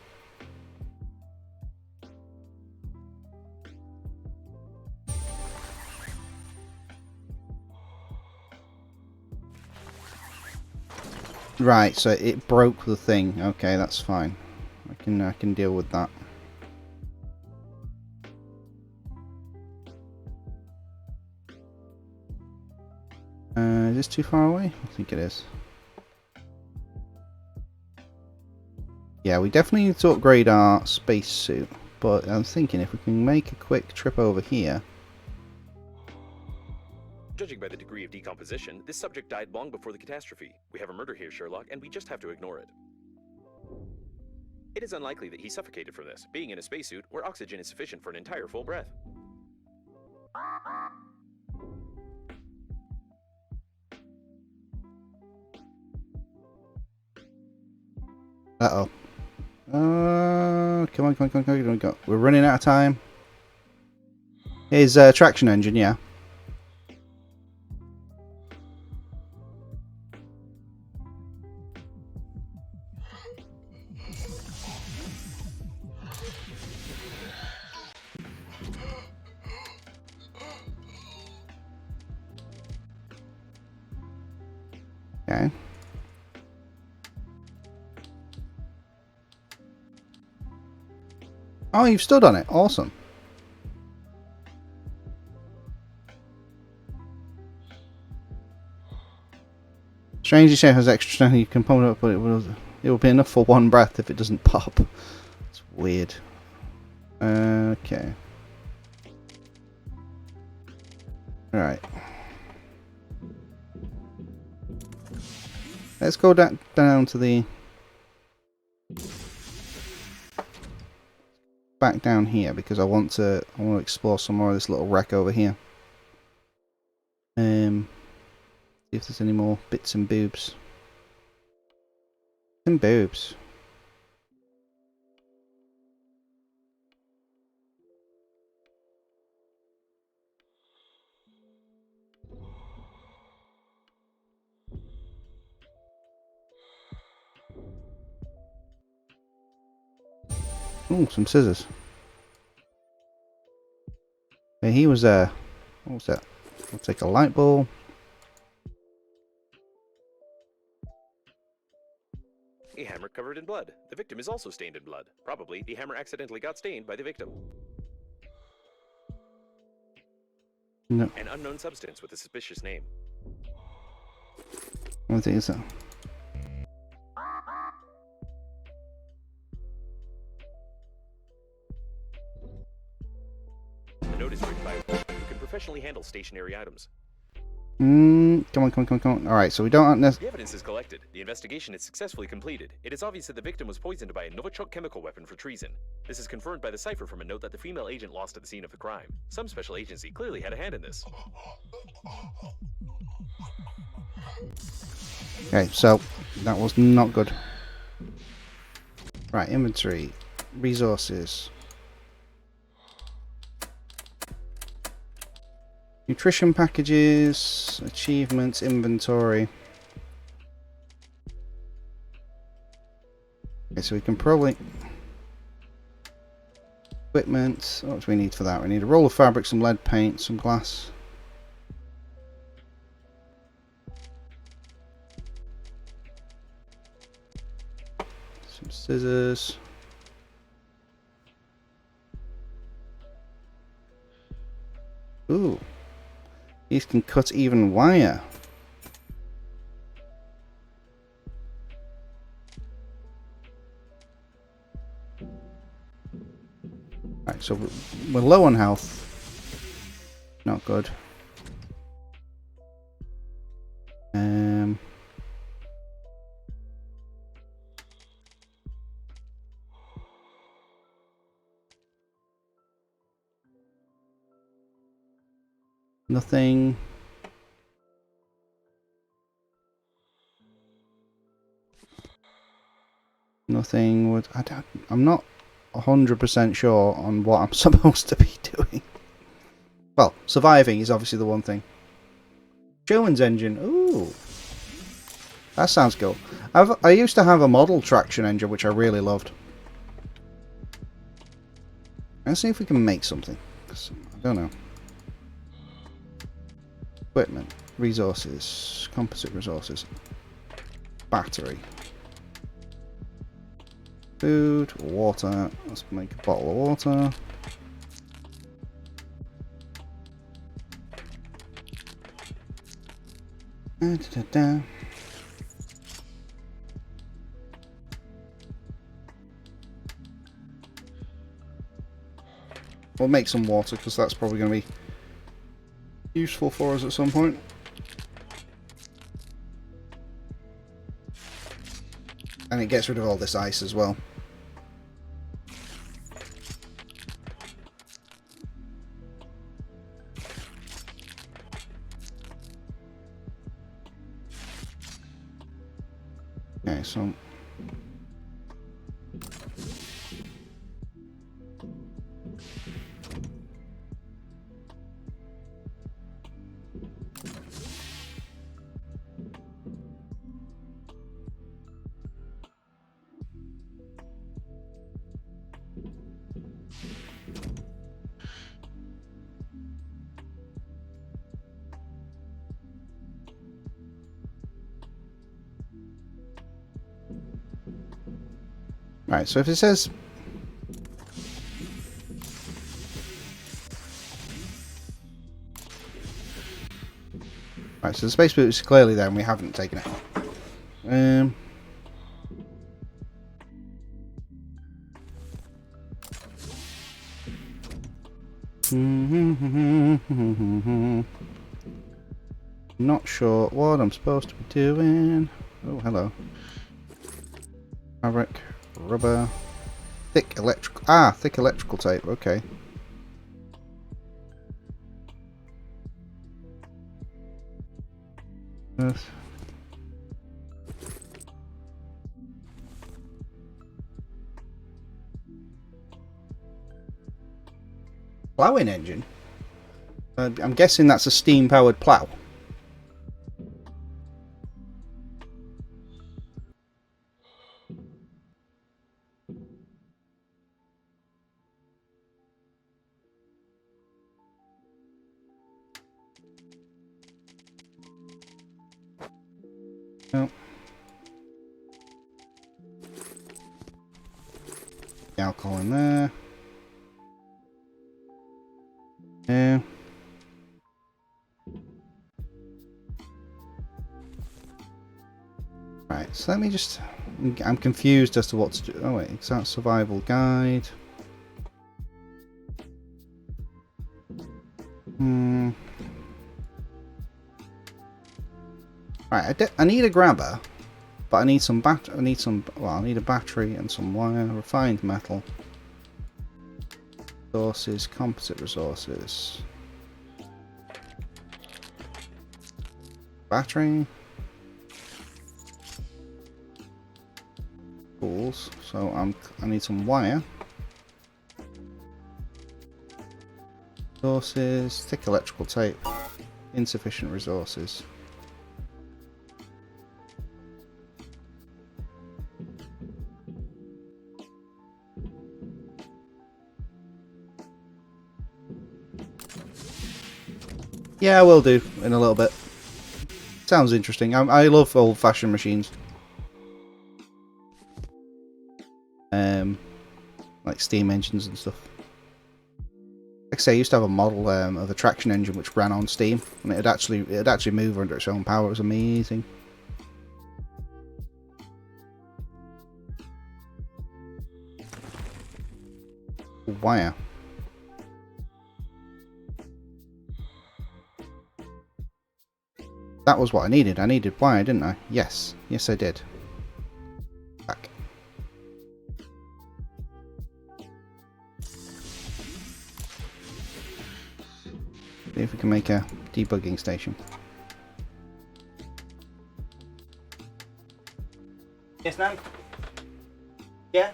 Right, so it broke the thing. Okay, that's fine. I can deal with that. Is this too far away? I think it is. Yeah, we definitely need to upgrade our spacesuit, but I'm thinking if we can make a quick trip over here. Judging by the degree of decomposition, this subject died long before the catastrophe. We have a murder here, Sherlock, and we just have to ignore it. It is unlikely that he suffocated from this, being in a spacesuit where oxygen is sufficient for an entire full breath. Uh-oh. Come on. We're running out of time. Here's a traction engine, yeah. Okay. Oh, you've stood on it. Awesome. Strangely shape has extra strength you can pump it up, but it will be enough for one breath if it doesn't pop. It's weird. Okay. Right. Let's go down to the... back down here, because I want to explore some more of this little wreck over here. See if there's any more bits and boobs. And boobs. Ooh, some scissors. Yeah, he was what was that? I'll take a light bulb. A hammer covered in blood. The victim is also stained in blood. Probably the hammer accidentally got stained by the victim. No, An unknown substance with a suspicious name. I think it's that. The note is written by a woman who can professionally handle stationary items. Come on. Alright, so we don't The evidence is collected. The investigation is successfully completed. It is obvious that the victim was poisoned by a Novichok chemical weapon for treason. This is confirmed by the cipher from a note that the female agent lost at the scene of the crime. Some special agency clearly had a hand in this. Okay, so that was not good. Right, inventory, resources, nutrition packages, achievements, inventory. Okay, so we can probably... equipment, what do we need for that? We need a roll of fabric, some lead paint, some glass. Some scissors. Ooh. These can cut even wire. Right, so we're low on health. Not good. Nothing. Nothing would... I'm not 100% sure on what I'm supposed to be doing. Well, surviving is obviously the one thing. Sherwin's engine. Ooh. That sounds cool. I used to have a model traction engine, which I really loved. Let's see if we can make something. I don't know. Equipment. Resources. Composite resources. Battery. Food. Water. Let's make a bottle of water. We'll make some water because that's probably going to be useful for us at some point. And it gets rid of all this ice as well. Okay, so... Right, so if it says... Right, so the space boot is clearly there and we haven't taken it. Not sure what I'm supposed to be doing. Oh, hello. Fabric, rubber, thick electrical tape. Okay. Ploughing engine. I'm guessing that's a steam-powered plough. No. The alcohol in there. Yeah. Right, so let me just... I'm confused as to what to do. Oh wait, exact survival guide. Right, I need a grabber, but I need some I need a battery and some wire, refined metal, resources, composite resources, battery, tools. So I need some wire, resources, thick electrical tape, insufficient resources. Yeah, I will do in a little bit. Sounds interesting. I love old-fashioned machines. Like steam engines and stuff. Like I say, I used to have a model of a traction engine which ran on steam, and it'd actually move under its own power. It was amazing. Wire. That was what I needed. I needed wire, didn't I? Yes. Yes, I did. Back. See if we can make a debugging station. Yes, Nan? Yeah?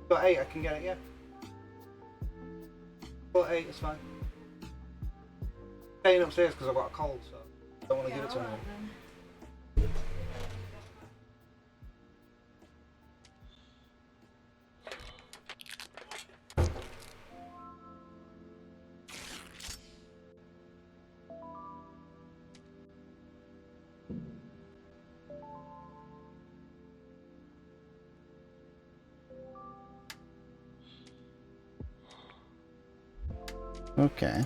Got 8, I can get it, yeah. Got 8, it's fine. Staying upstairs because I've got a cold, so I don't want to give it to anyone. Okay.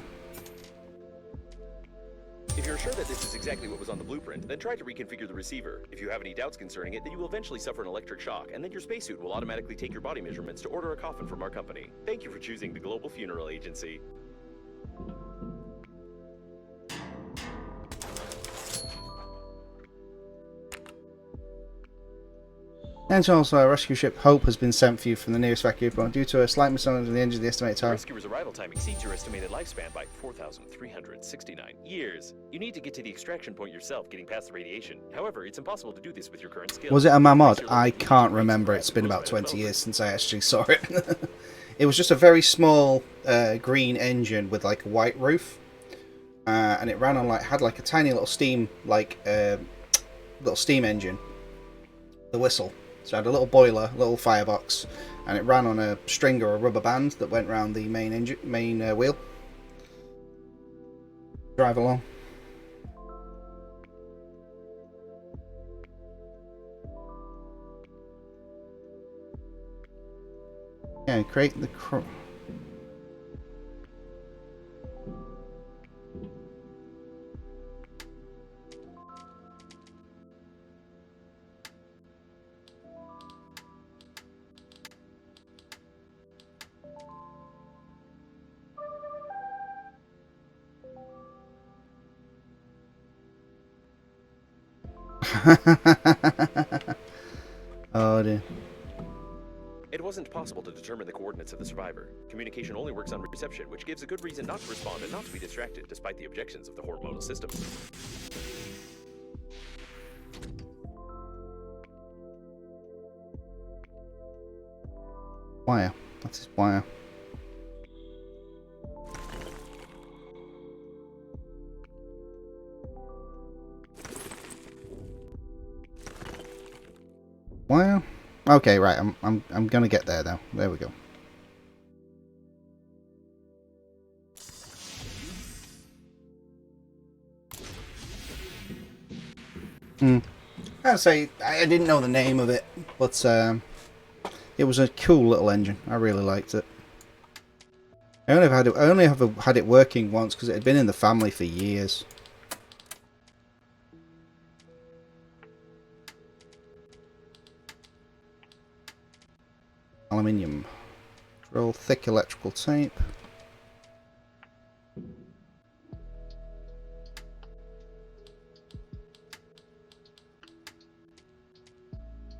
If you're sure that this is exactly what was on the blueprint, then try to reconfigure the receiver. If you have any doubts concerning it, then you will eventually suffer an electric shock, and then your spacesuit will automatically take your body measurements to order a coffin from our company. Thank you for choosing the Global Funeral Agency. And also, a rescue ship Hope has been sent for you from the nearest vacuum point. Due to a slight misunderstanding of the engine, the estimated The time. rescuer's arrival time exceeds your estimated lifespan by 4,369 years. You need to get to the extraction point yourself, getting past the radiation. However, it's impossible to do this with your current skills. Was it a Mamod? I can't remember. It's been about 20 years since I actually saw it. It was just a very small green engine with like a white roof, and it ran on had like a tiny little steam little steam engine. The whistle. So it had a little boiler, little firebox, and it ran on a string or a rubber band that went round the main wheel. drive along. Yeah, create the Oh dear. It wasn't possible to determine the coordinates of the survivor. Communication only works on reception, which gives a good reason not to respond and not to be distracted, despite the objections of the hormonal system. Wire. That's his wire. Wire? Okay, right. I'm gonna get there though. There we go. I'd say I didn't know the name of it, but it was a cool little engine. I really liked it. I only have had it working once because it had been in the family for years. Aluminium. Drill thick electrical tape.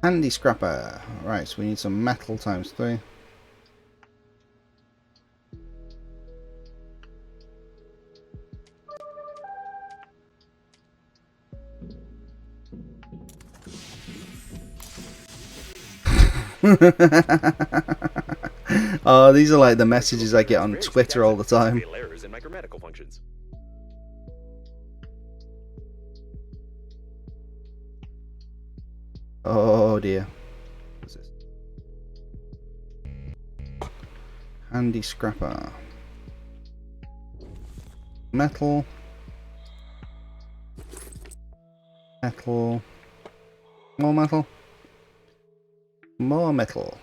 Handy scrapper. Right, so we need some metal times 3. Oh, these are like the messages I get on Twitter all the time. Errors and micromatical functions. Oh dear. What's this? Handy scrapper. Metal. Metal. More metal. More metal.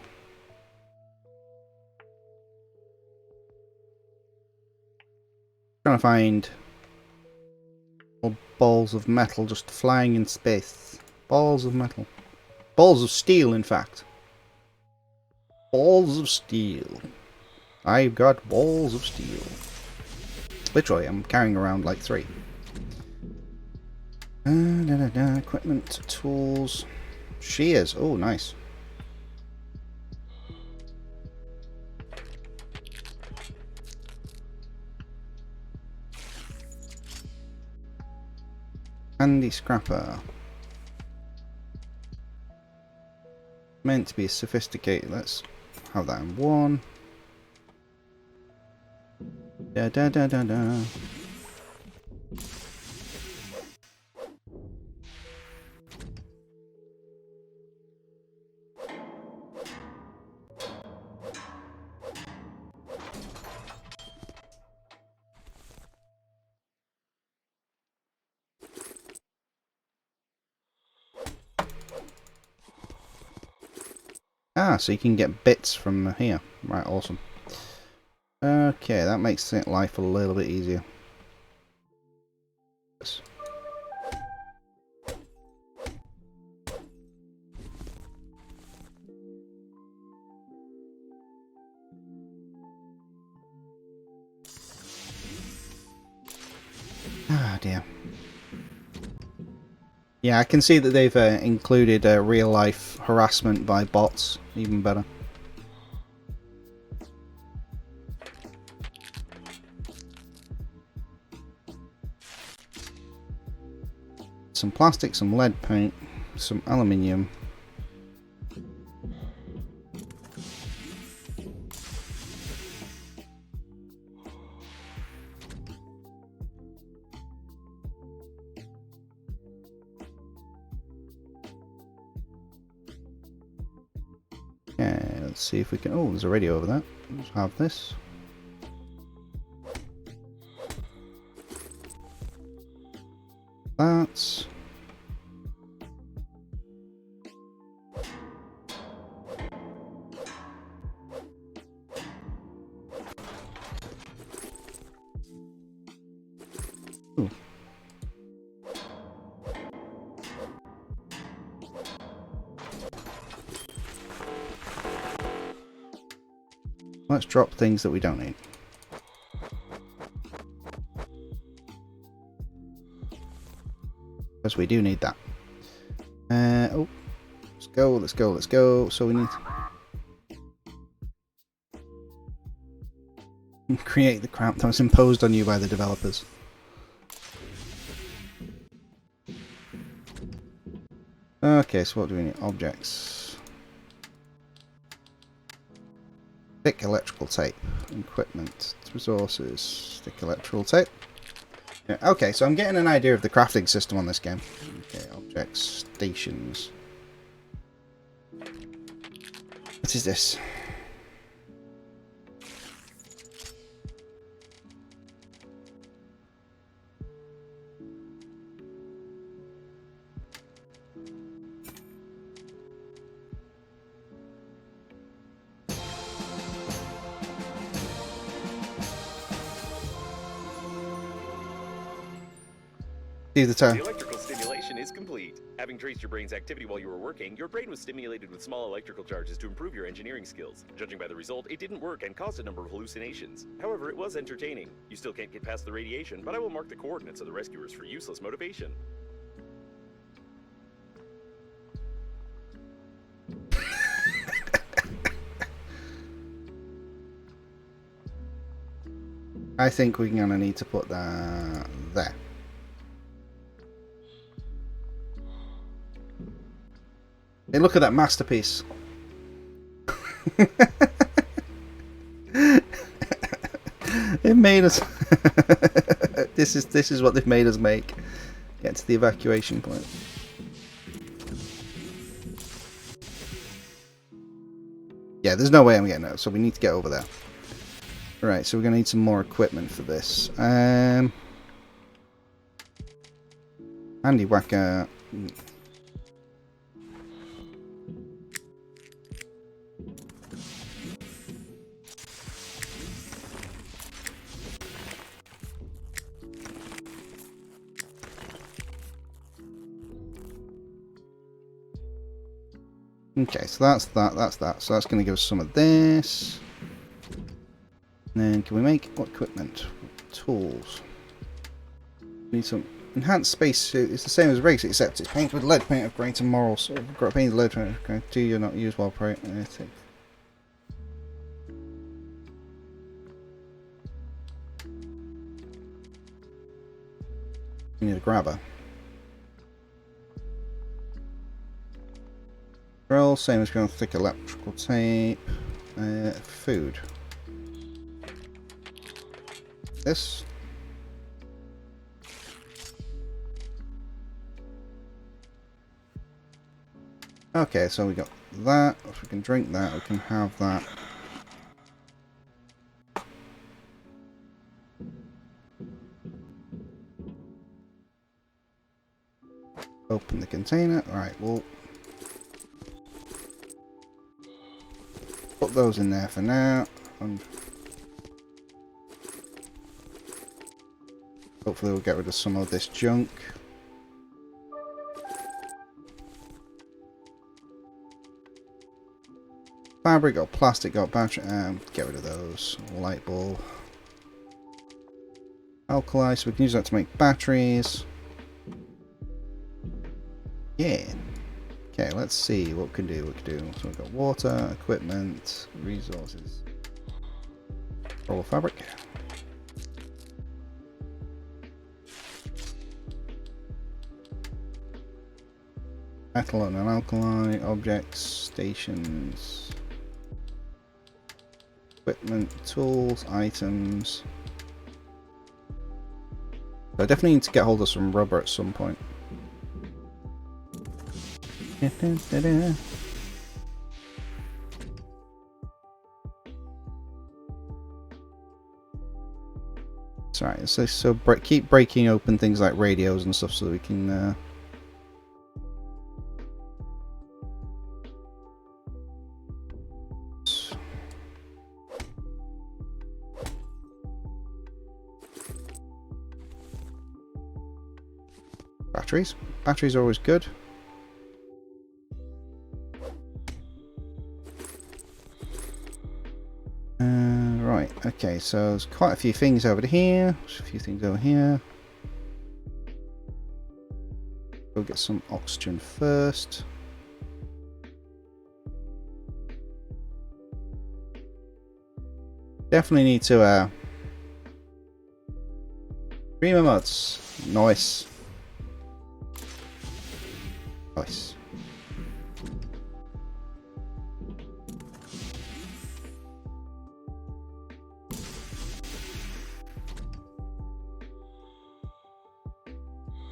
Trying to find balls of metal just flying in space. Balls of metal. Balls of steel, in fact. Balls of steel. I've got balls of steel. Literally, I'm carrying around like 3. Equipment, tools, shears. Oh, nice. Handy scrapper. Meant to be sophisticated. Let's have that in 1. Da da da da da. Ah, so you can get bits from here. Right, awesome. Okay, that makes life a little bit easier. Ah, dear. Yeah, I can see that they've included real-life harassment by bots. Even better. Some plastic, some lead paint, some aluminium. Okay, let's see if we can... Oh, there's a radio over there. Let's have this. That. Ooh. Let's drop things that we don't need. Because we do need that. Oh, let's go, let's go, let's go. So we need to create the crap that was imposed on you by the developers. Okay, so what do we need? Objects. Thick electrical tape. Equipment. Resources. Thick electrical tape. Yeah, okay, so I'm getting an idea of the crafting system on this game. Okay, objects. Stations. What is this? See the time. The electrical stimulation is complete. Having traced your brain's activity while you were working, your brain was stimulated with small electrical charges to improve your engineering skills. Judging by the result, it didn't work and caused a number of hallucinations. However, it was entertaining. You still can't get past the radiation, but I will mark the coordinates of the rescuers for useless motivation. I think we're gonna need to put that there. Hey, look at that masterpiece. It made us. This is what they've made us make. Get to the evacuation point. Yeah, there's no way I'm getting out, so we need to get over there. Right, so we're gonna need some more equipment for this. Handy whacker. Okay, so that's that. So that's going to give us some of this. And then can we make what equipment? Tools. Need some enhanced spacesuit. It's the same as rigs, except it's painted with lead paint of greater morals. So painted lead paint. Okay, do you not use while operating? You need a grabber. Drill, same as going thick electrical tape. Food. This. Okay, so we got that. If we can drink that, we can have that. Open the container. Alright, we'll put those in there for now. And hopefully we'll get rid of some of this junk. Fabric, got plastic, got battery. Get rid of those. Light bulb. Alkali, so we can use that to make batteries. Yeah. Okay, let's see what we can do. So we've got water, equipment, resources. Roll of fabric. Metal and an alkali, objects, stations, equipment, tools, items. So I definitely need to get hold of some rubber at some point. It's alright. So keep breaking open things like radios and stuff so that we can. Batteries. Batteries are always good. Right, okay, so there's quite a few things over here. There's a few things over here. We'll get some oxygen first. Definitely need to Prima mods. Nice. Nice.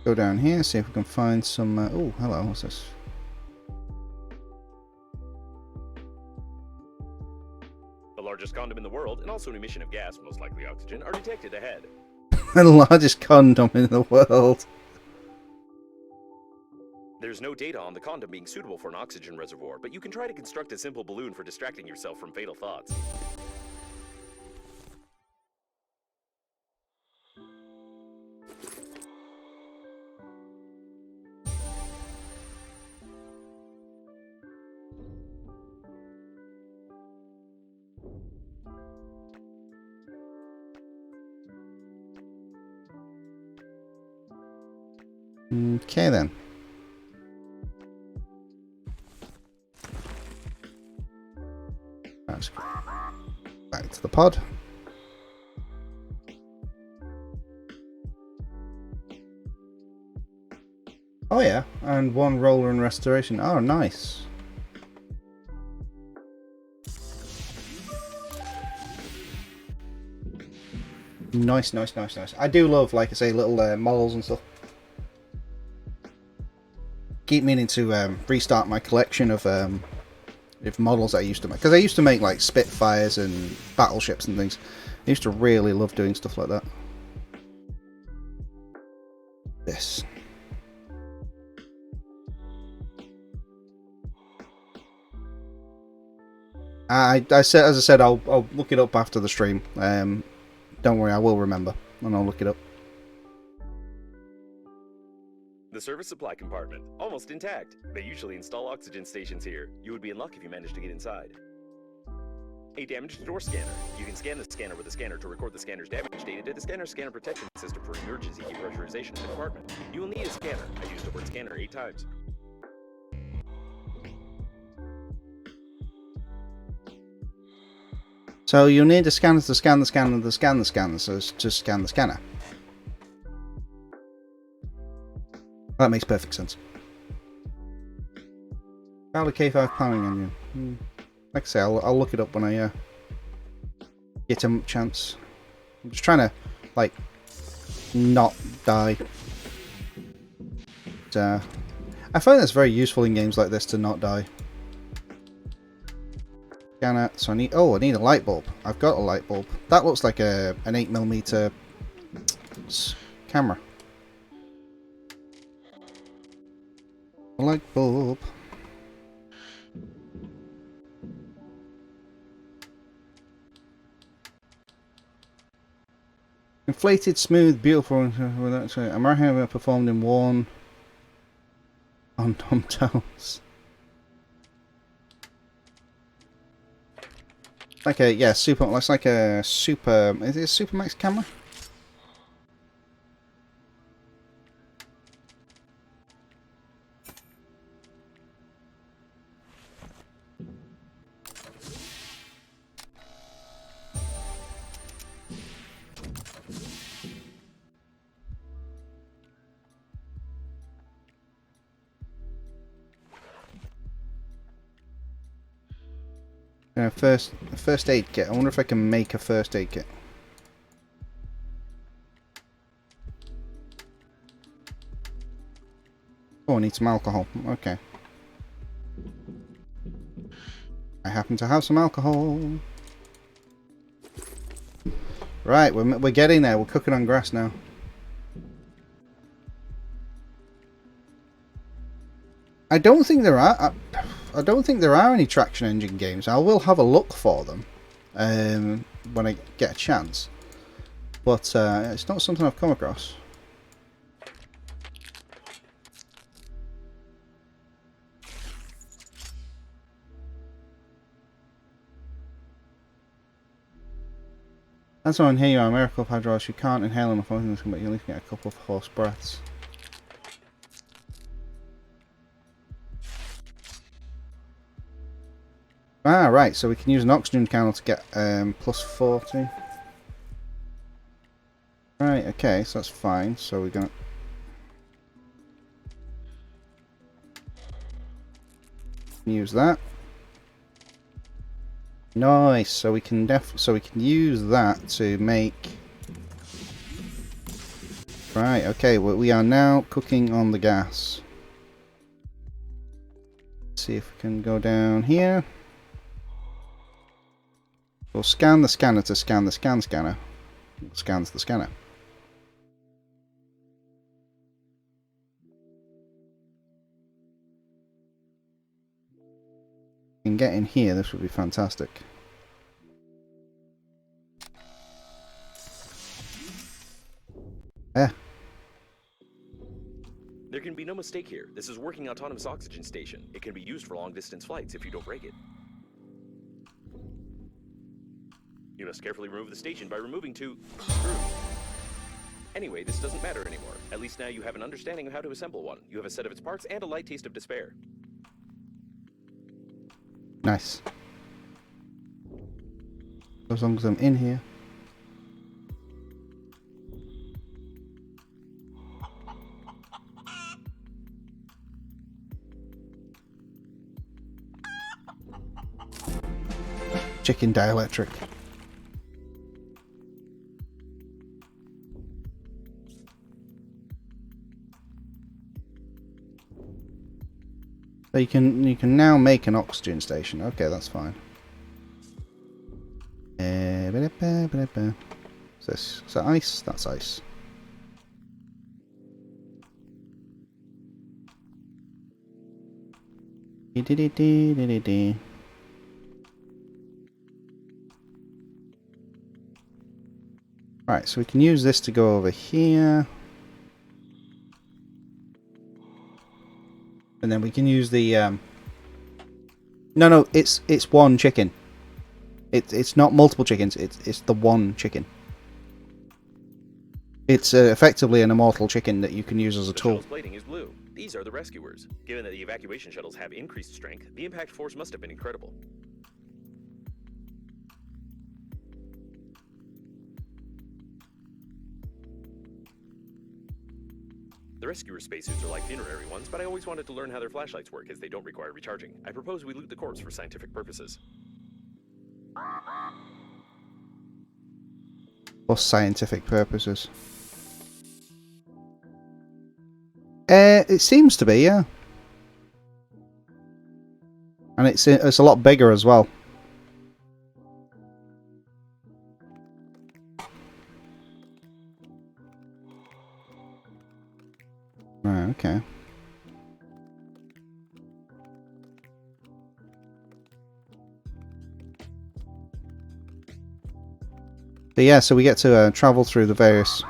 Go down here, see if we can find some. Oh, hello. What's this? The largest condom in the world, and also an emission of gas, most likely oxygen, are detected ahead. The largest condom in the world. There's no data on the condom being suitable for an oxygen reservoir, but you can try to construct a simple balloon for distracting yourself from fatal thoughts. Okay then. Let's go back to the pod. Oh yeah, and one roller and restoration. Oh, nice. Nice, nice, nice, nice. I do love, like I say, little models and stuff. Keep meaning to restart my collection of models that I used to make, because I used to make like Spitfires and battleships and things. I used to really love doing stuff like that. This. As I said, I'll look it up after the stream. Don't worry, I will remember, and I'll look it up. The service supply compartment, almost intact. They usually install oxygen stations here. You would be in luck if you managed to get inside. A damaged door scanner. You can scan the scanner with a scanner to record the scanner's damage data to the scanner's scanner protection system for emergency depressurization of the compartment. You will need a scanner. I used the word scanner 8 times. So you'll need a scanner to scan the scanner to scan the scanner, so it's just scan the scanner. That makes perfect sense. Valid K5 planning engine. Like I say, I'll look it up when I get a chance. I'm just trying to, like, not die. But, I find that's very useful in games like this to not die. Scanner. So I need a light bulb. I've got a light bulb. That looks like an 8mm camera. A light bulb. Inflated, smooth, beautiful. American performed in worn on Tom Toes. Like a super. Looks like a super. Is it a Supermax camera? First aid kit. I wonder if I can make a first aid kit. Oh, I need some alcohol. Okay. I happen to have some alcohol. Right, we're getting there. We're cooking on grass now. I don't think there are. I don't think there are any traction engine games. I will have a look for them when I get a chance. But it's not something I've come across. That's on here. You are a miracle of hydraulics. You can't inhale enough oxygen, but you're looking at a couple of horse breaths. Ah, right. So we can use an oxygen candle to get plus 40. Right. Okay. So that's fine. So we're gonna. Use that. Nice. So we can use that to make. Right. Okay. Well, we are now cooking on the gas. Let's see if we can go down here. We'll scan the scanner to scan the scanner. It scans the scanner. Can get in here, this would be fantastic. Yeah. There can be no mistake here. This is a working autonomous oxygen station. It can be used for long-distance flights if you don't break it. You must carefully remove the station by removing 2 screws. Anyway, this doesn't matter anymore. At least now you have an understanding of how to assemble one. You have a set of its parts and a light taste of despair. Nice. As long as I'm in here. Chicken dielectric. So you can now make an oxygen station. Okay, that's fine. What's this? Is that ice? That's ice. Right, so we can use this to go over here. And then we can use the no, it's one chicken. It's not multiple chickens, it's the one chicken. It's effectively an immortal chicken that you can use as a tool. The shuttle's plating is blue. These are the rescuers. Given that the evacuation shuttles have increased strength, the impact force must have been incredible. The rescuer spacesuits are like funerary ones, but I always wanted to learn how their flashlights work as they don't require recharging. I propose we loot the corpse for scientific purposes. For scientific purposes. It seems to be, yeah. And it's a lot bigger as well. Right, okay. So yeah, so we get to travel through the various...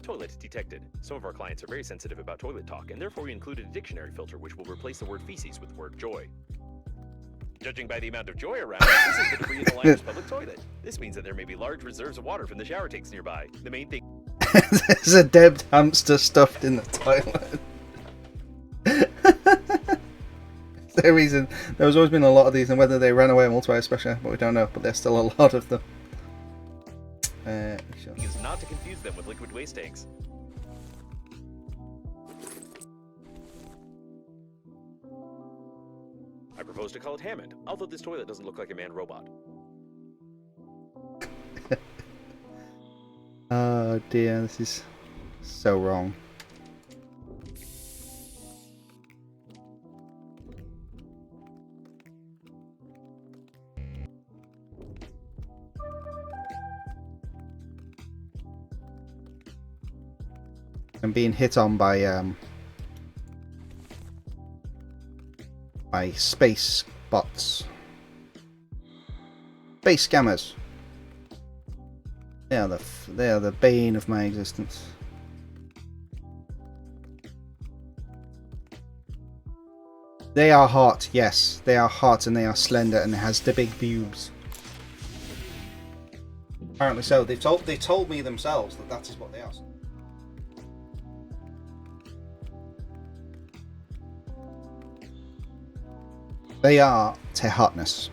Toilet detected. Some of our clients are very sensitive about toilet talk, and therefore we included a dictionary filter which will replace the word feces with the word joy. Judging by the amount of joy around, this is the debris in the liner's public toilet. This means that there may be large reserves of water from the shower tanks nearby. The main thing... There's a dead hamster stuffed in the toilet. For reason, there's always been a lot of these, and whether they ran away or multiplied especially, but we don't know, but there's still a lot of them. Is not to confuse them with liquid waste tanks. I propose to call it Hammond, although this toilet doesn't look like a manned robot. Oh dear, this is so wrong. I'm being hit on by space bots. Space scammers. They are the bane of my existence. They are hot, yes. They are hot and they are slender and it has the big boobs. Apparently so. They told me themselves that is what they are. They are to hotness.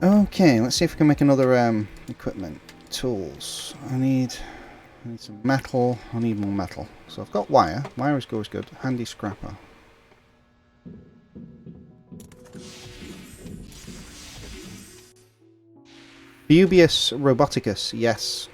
Okay, let's see if we can make another equipment. Tools. I need some metal. I need more metal. So I've got wire. Wire is always good. Handy scrapper. Bubius roboticus, yes.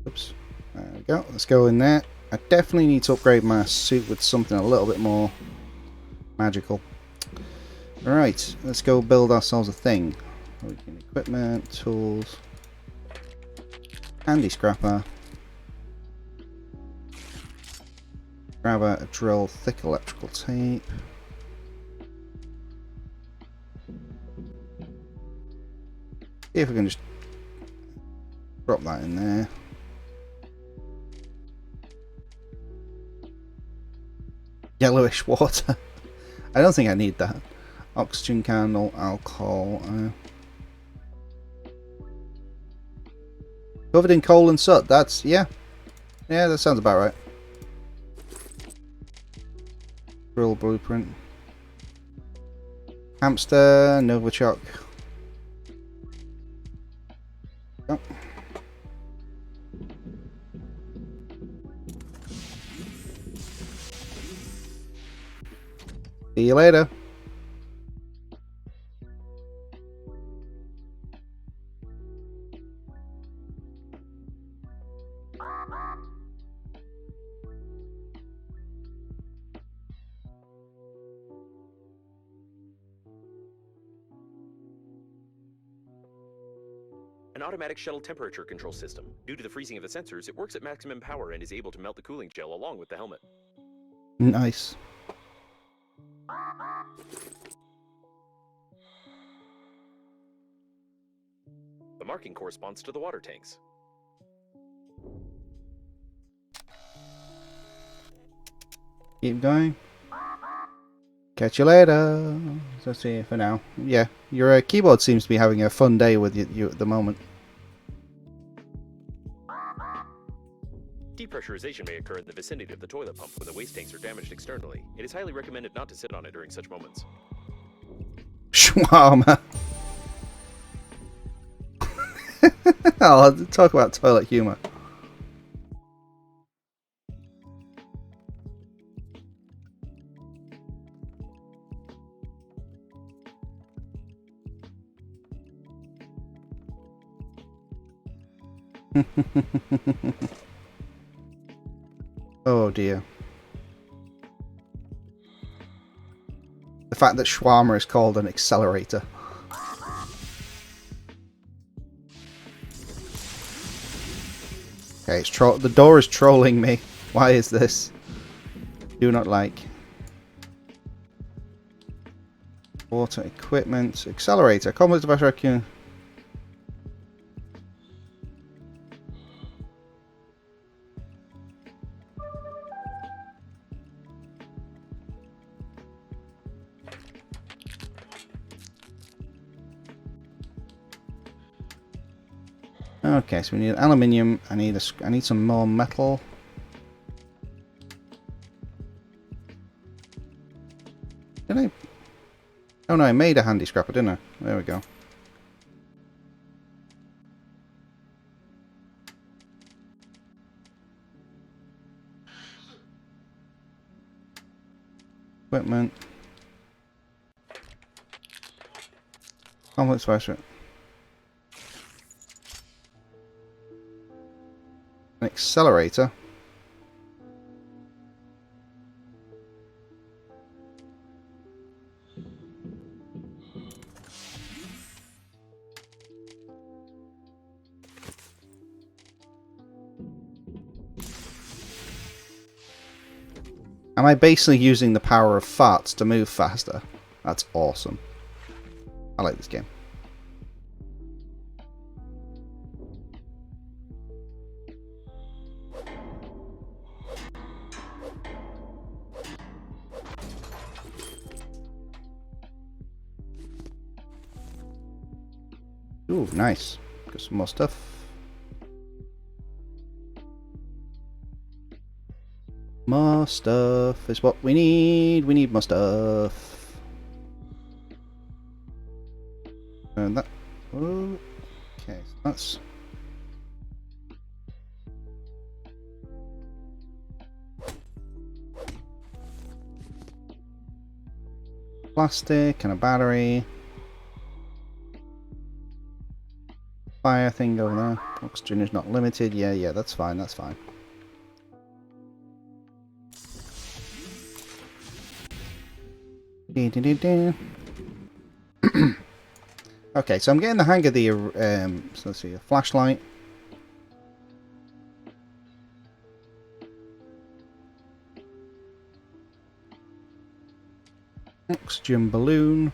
Oops. There we go. Let's go in there. I definitely need to upgrade my suit with something a little bit more magical. Alright, let's go build ourselves a thing. Equipment, tools, handy scrapper, grabber, a drill, thick electrical tape. See if we can just drop that in there. Yellowish water. I don't think I need that. Oxygen candle, alcohol. Covered in coal and soot. That's, yeah. Yeah, that sounds about right. Drill blueprint. Hamster, Novichok. Oh. See you later. An automatic shuttle temperature control system. Due to the freezing of the sensors, it works at maximum power and is able to melt the cooling gel along with the helmet. Nice. The marking corresponds to the water tanks. Keep going. Catch you later. So see you for now. Yeah, your keyboard seems to be having a fun day with you at the moment. Depressurization may occur in the vicinity of the toilet pump when the waste tanks are damaged externally. It is highly recommended not to sit on it during such moments. Shawarma. I'll talk about toilet humor. Oh dear. The fact that shawarma is called an accelerator. Okay, the door is trolling me. Why is this? Do not like. Water equipment. Accelerator. Complex device vacuum. Okay, so we need aluminium. I need some more metal. Did I? Oh no, I made a handy scrapper, didn't I? There we go. Equipment. Complex spicer. An accelerator. Am I basically using the power of farts to move faster? That's awesome. I like this game. Ooh, nice. Got some more stuff. More stuff is what we need. We need more stuff. And that. Oh, okay, so that's. Plastic and a battery. Fire thing over there. Oxygen is not limited. Yeah, that's fine, that's fine. Okay, so I'm getting the hang of the, so let's see, a flashlight. Oxygen balloon.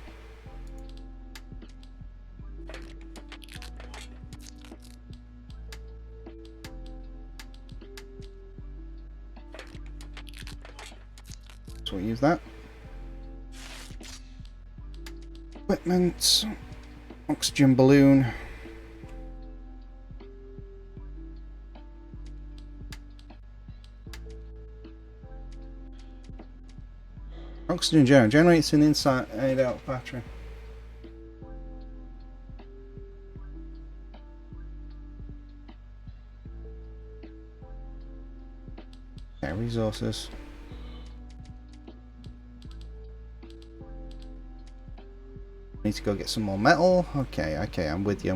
So we'll use that. Equipment. Oxygen balloon. Oxygen generates an inside and out battery. Okay, resources. Need to go get some more metal. Okay, I'm with you.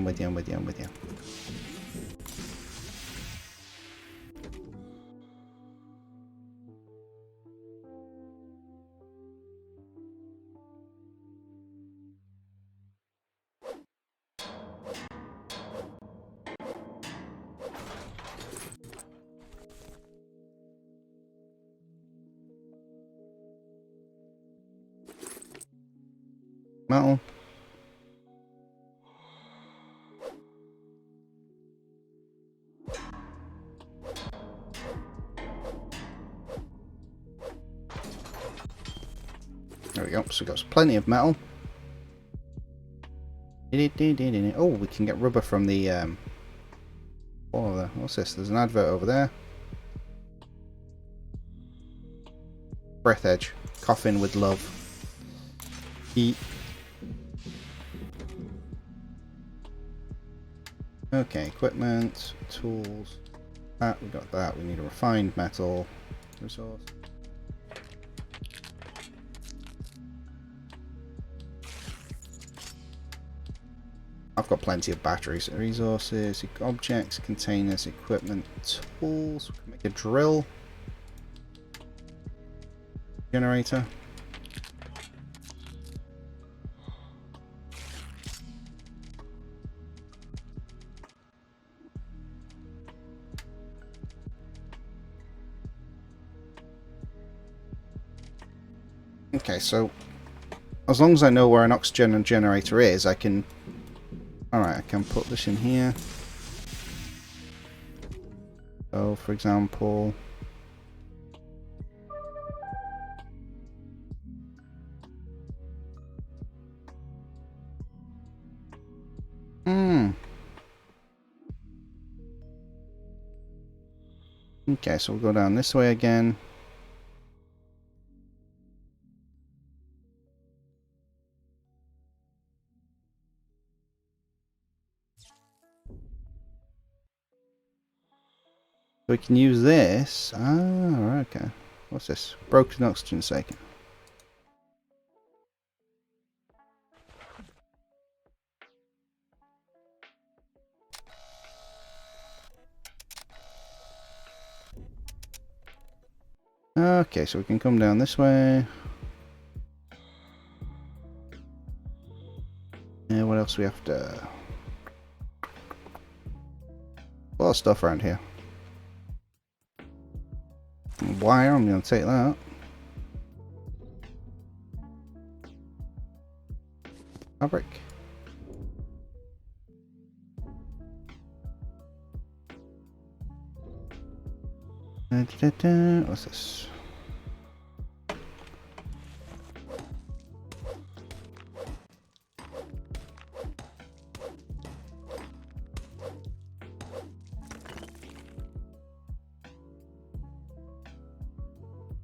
Metal. There we go. So we've got plenty of metal. Oh, we can get rubber from the what's this? There's an advert over there. Breathedge. Coffin with love. Eat. Okay, equipment, tools. That, we got that. We need a refined metal resource. I've got plenty of batteries, resources, objects, containers, equipment, tools. We can make a drill. Generator. Okay, so as long as I know where an oxygen generator is, I can... Alright, I can put this in here. So, for example... Okay, so we'll go down this way again. We can use this. Ah, right, okay. What's this? Broken oxygen second. Okay, so we can come down this way. Yeah, what else we have to... A lot of stuff around here. Wire, I'm going to take that. Fabric. What's this?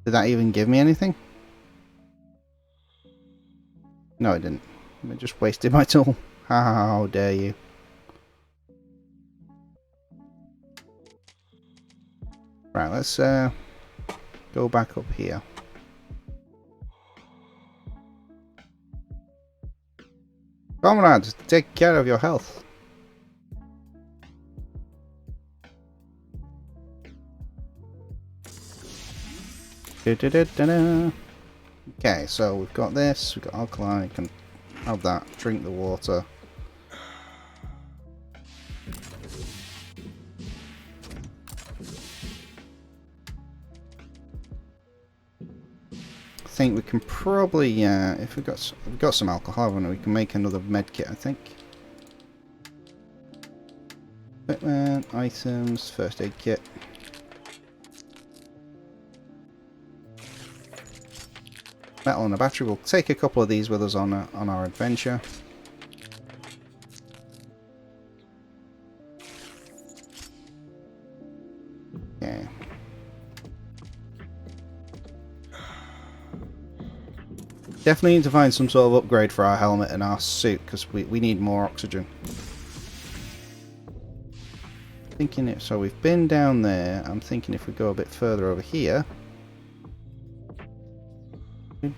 Did that even give me anything? No, it didn't. I just wasted my tool. How dare you? Right, let's go back up here. Comrades, take care of your health. Okay, so we've got this, we've got alkaline, you can have that, drink the water. I think we can probably, if we've got some alcohol, haven't we? We can make another med kit, I think. Equipment, items, first aid kit. Metal and a battery. We'll take a couple of these with us on our adventure. Okay. Definitely need to find some sort of upgrade for our helmet and our suit because we need more oxygen. Thinking it. So we've been down there. I'm thinking if we go a bit further over here. It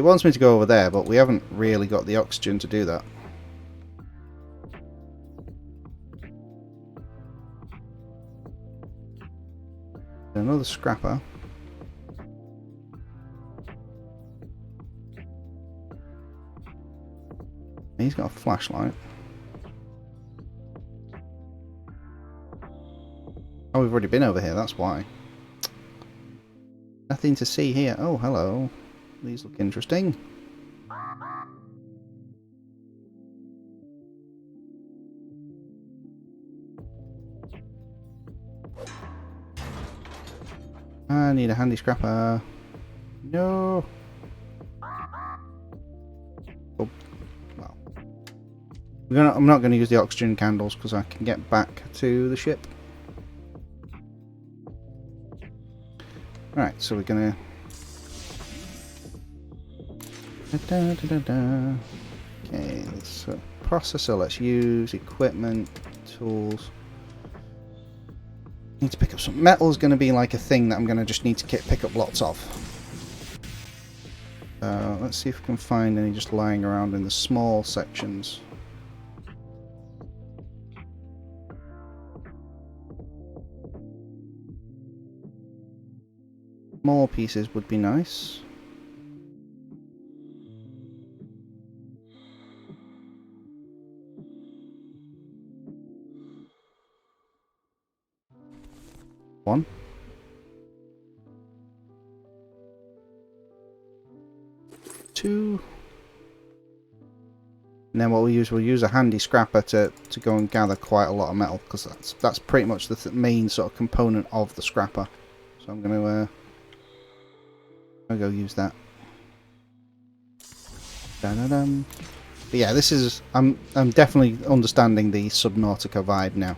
wants me to go over there, but we haven't really got the oxygen to do that. Another scrapper. He's got a flashlight. Oh, we've already been over here, that's why. Nothing to see here. Oh, hello. These look interesting. I need a handy scrapper. No. Oh, well. I'm not going to use the oxygen candles because I can get back to the ship. Right, so we're gonna. Okay, so processor. Let's use equipment, tools. Need to pick up some metal. Is going to be like a thing that I'm going to just need to pick up lots of. Let's see if we can find any just lying around in the small sections. More pieces would be nice. One. Two. And then what we'll use a handy scrapper to go and gather quite a lot of metal because that's pretty much the main sort of component of the scrapper. So I'm going to I'll go use that. Da-da-dum. But yeah, this is I'm definitely understanding the Subnautica vibe now.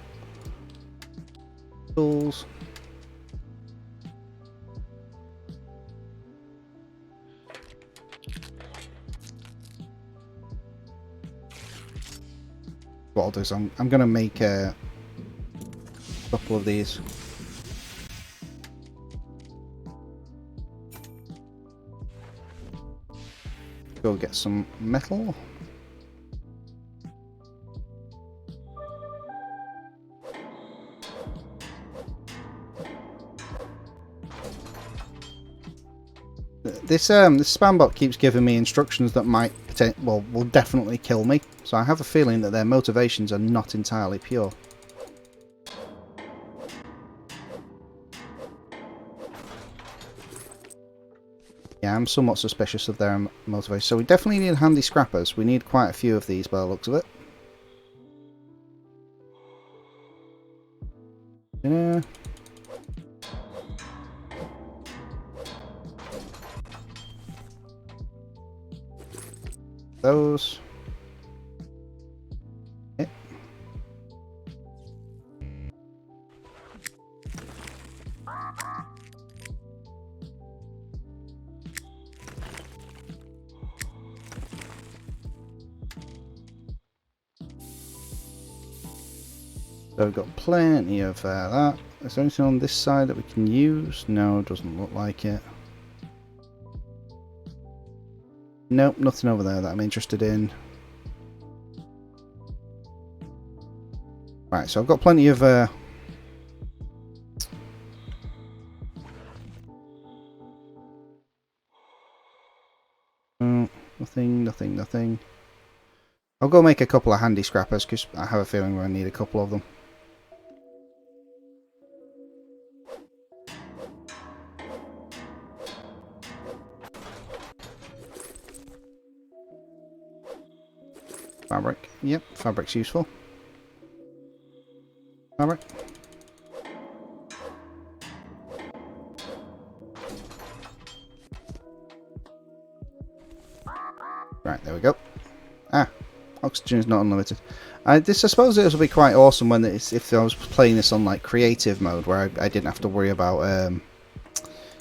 Tools. What I'll do is I'm gonna make a couple of these. Go get some metal. this spam bot keeps giving me instructions that might will definitely kill me. So I have a feeling that their motivations are not entirely pure. Yeah, I'm somewhat suspicious of their motivation. So we definitely need handy scrappers. We need quite a few of these by the looks of it. Yeah. Those. Yeah. So we've got plenty of that. Is there anything on this side that we can use? No, doesn't look like it. Nope, nothing over there that I'm interested in. Right, so I've got plenty of nothing. I'll go make a couple of handy scrappers because I have a feeling we're going to need a couple of them. Fabric. Yep, fabric's useful. Fabric. Right, there we go. Ah, oxygen is not unlimited. I suppose it will be quite awesome when if I was playing this on like creative mode, where I didn't have to worry about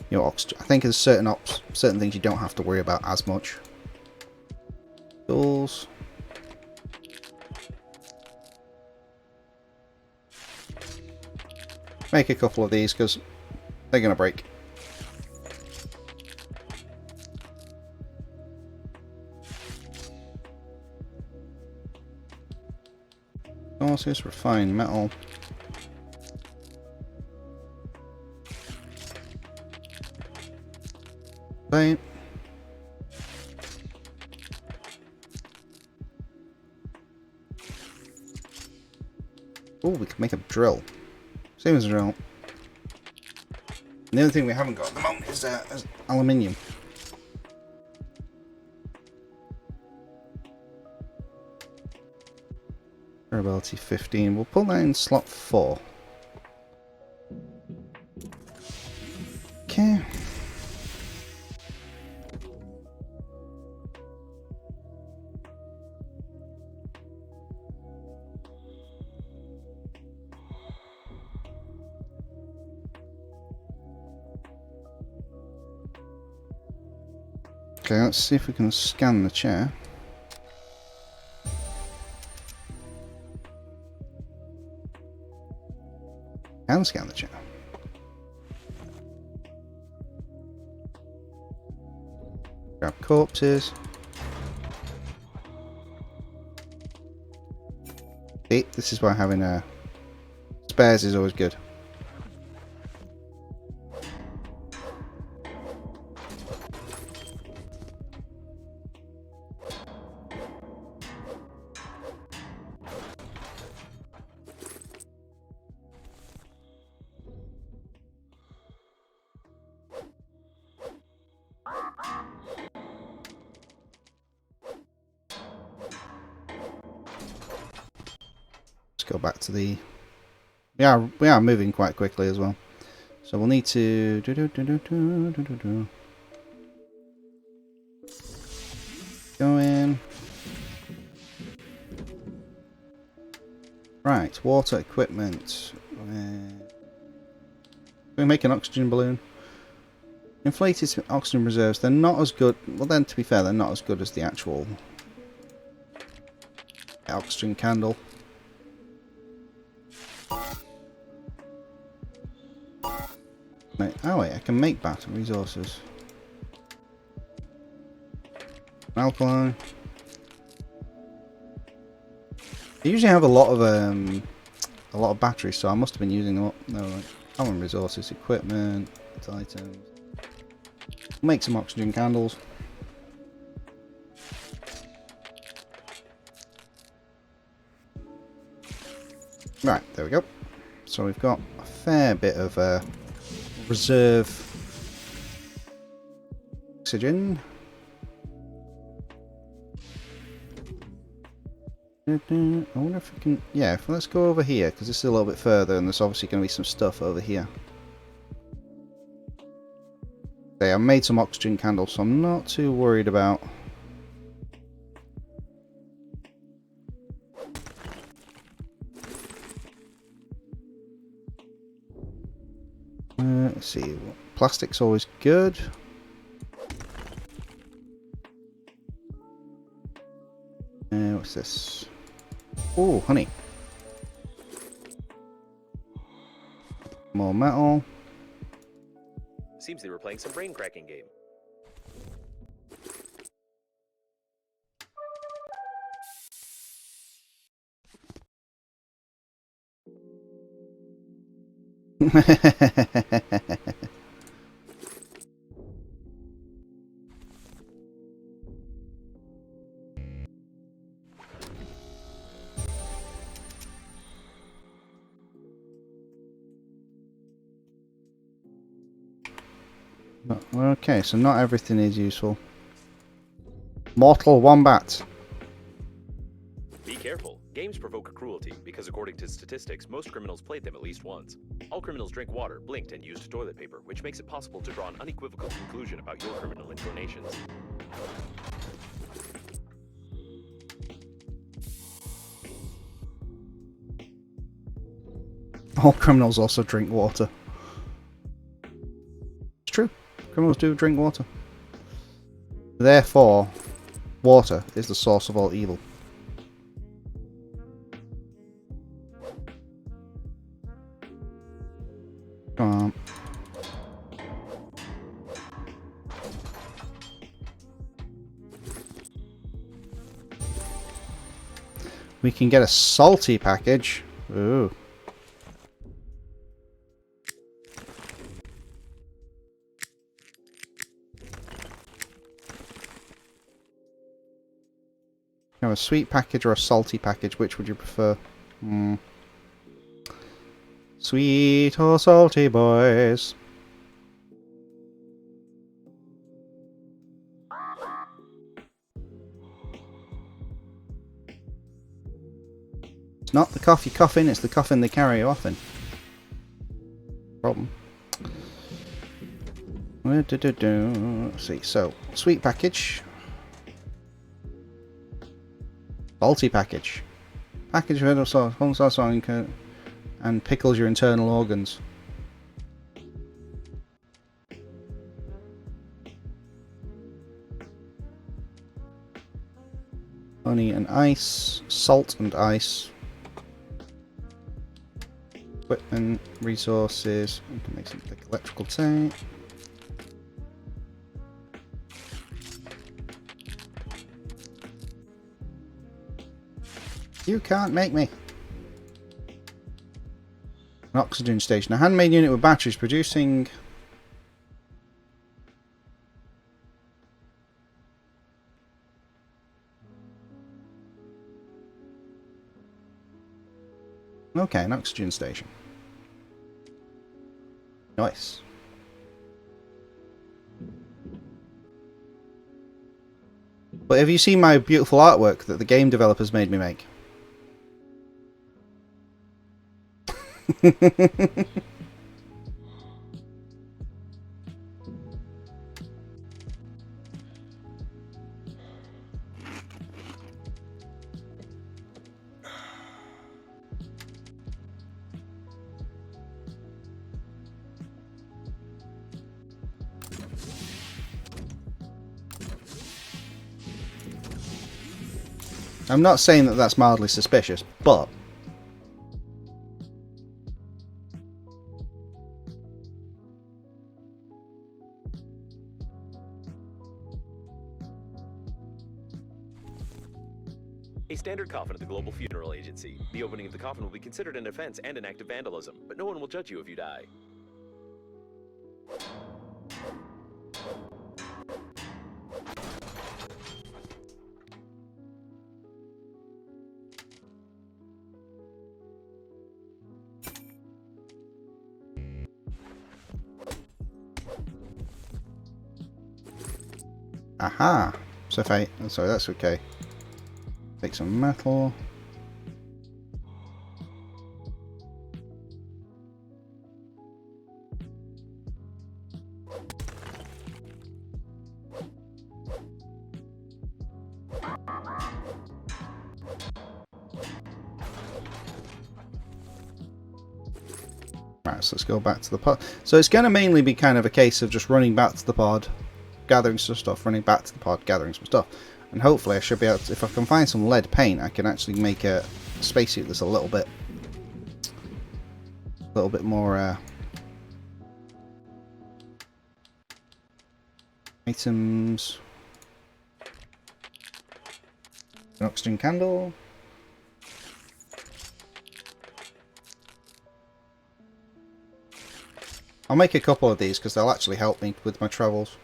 you know, oxygen. I think there's certain things you don't have to worry about as much. Tools. Make a couple of these because they're going to break. Sources, refined metal. Paint. Oh, we can make a drill. Same as a drill. And the only thing we haven't got at the moment is aluminium. Durability 15. We'll put that in slot 4. Okay. Okay, let's see if we can scan the chair. Can scan the chair. Grab corpses. See, this is why having spares is always good. Go back to the we are moving quite quickly as well, so we'll need to go in. Right, water equipment. We make an oxygen balloon. Inflated oxygen reserves. They're not as good. Well, then, to be fair, they're not as good as the actual oxygen candle. Oh wait, I can make battery resources. Alkaline. I usually have a lot of batteries, so I must have been using them up. No, right. Common resources, equipment, items. Make some oxygen candles. Right, there we go. So we've got a fair bit of reserve oxygen. I wonder if we can... Yeah, let's go over here, because this is a little bit further, and there's obviously going to be some stuff over here. Okay, I made some oxygen candles, so I'm not too worried about... let's see. Plastic's always good. What's this? Oh, honey. More metal. Seems they were playing some brain cracking game. Okay, so not everything is useful. Mortal wombat. Be careful. Games provoke cruelty because, according to statistics, most criminals played them at least once. All criminals drink water, blinked, and used toilet paper, which makes it possible to draw an unequivocal conclusion about your criminal inclinations. All criminals also drink water. It's true. Criminals do drink water. Therefore, water is the source of all evil. Come on. We can get a salty package. Ooh. Have a sweet package or a salty package? Which would you prefer? Sweet or salty, boys? It's not the coffee coffin, it's the coffin they carry often. Problem. Let's see, so, sweet package. Salty package. Package of sauce and pickles your internal organs. Honey and ice. Salt and ice. Equipment. Resources. We can make some electrical tape. You can't make me. An oxygen station. A handmade unit with batteries producing... Okay, an oxygen station. Nice. But have you seen my beautiful artwork that the game developers made me make? I'm not saying that that's mildly suspicious, but... A standard coffin at the Global Funeral Agency. The opening of the coffin will be considered an offense and an act of vandalism, but no one will judge you if you die. Aha! So if I... oh, sorry, that's okay. Take some metal. Right, so let's go back to the pod. So it's going to mainly be kind of a case of just running back to the pod, gathering some stuff, running back to the pod, gathering some stuff. And hopefully I should be able to, if I can find some lead paint, I can actually make a spacesuit that's a little bit more items. An oxygen candle. I'll make a couple of these because they'll actually help me with my travels.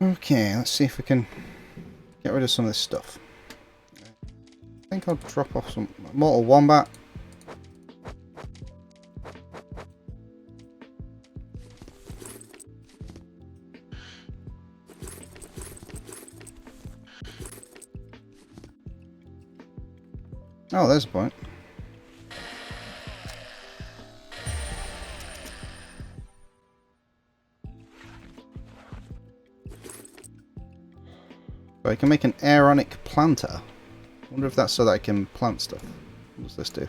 Okay, let's see if we can get rid of some of this stuff. I think I'll drop off some mortal wombat. Oh, there's a point. So I can make an aeronic planter. I wonder if that's so that I can plant stuff. What does this do?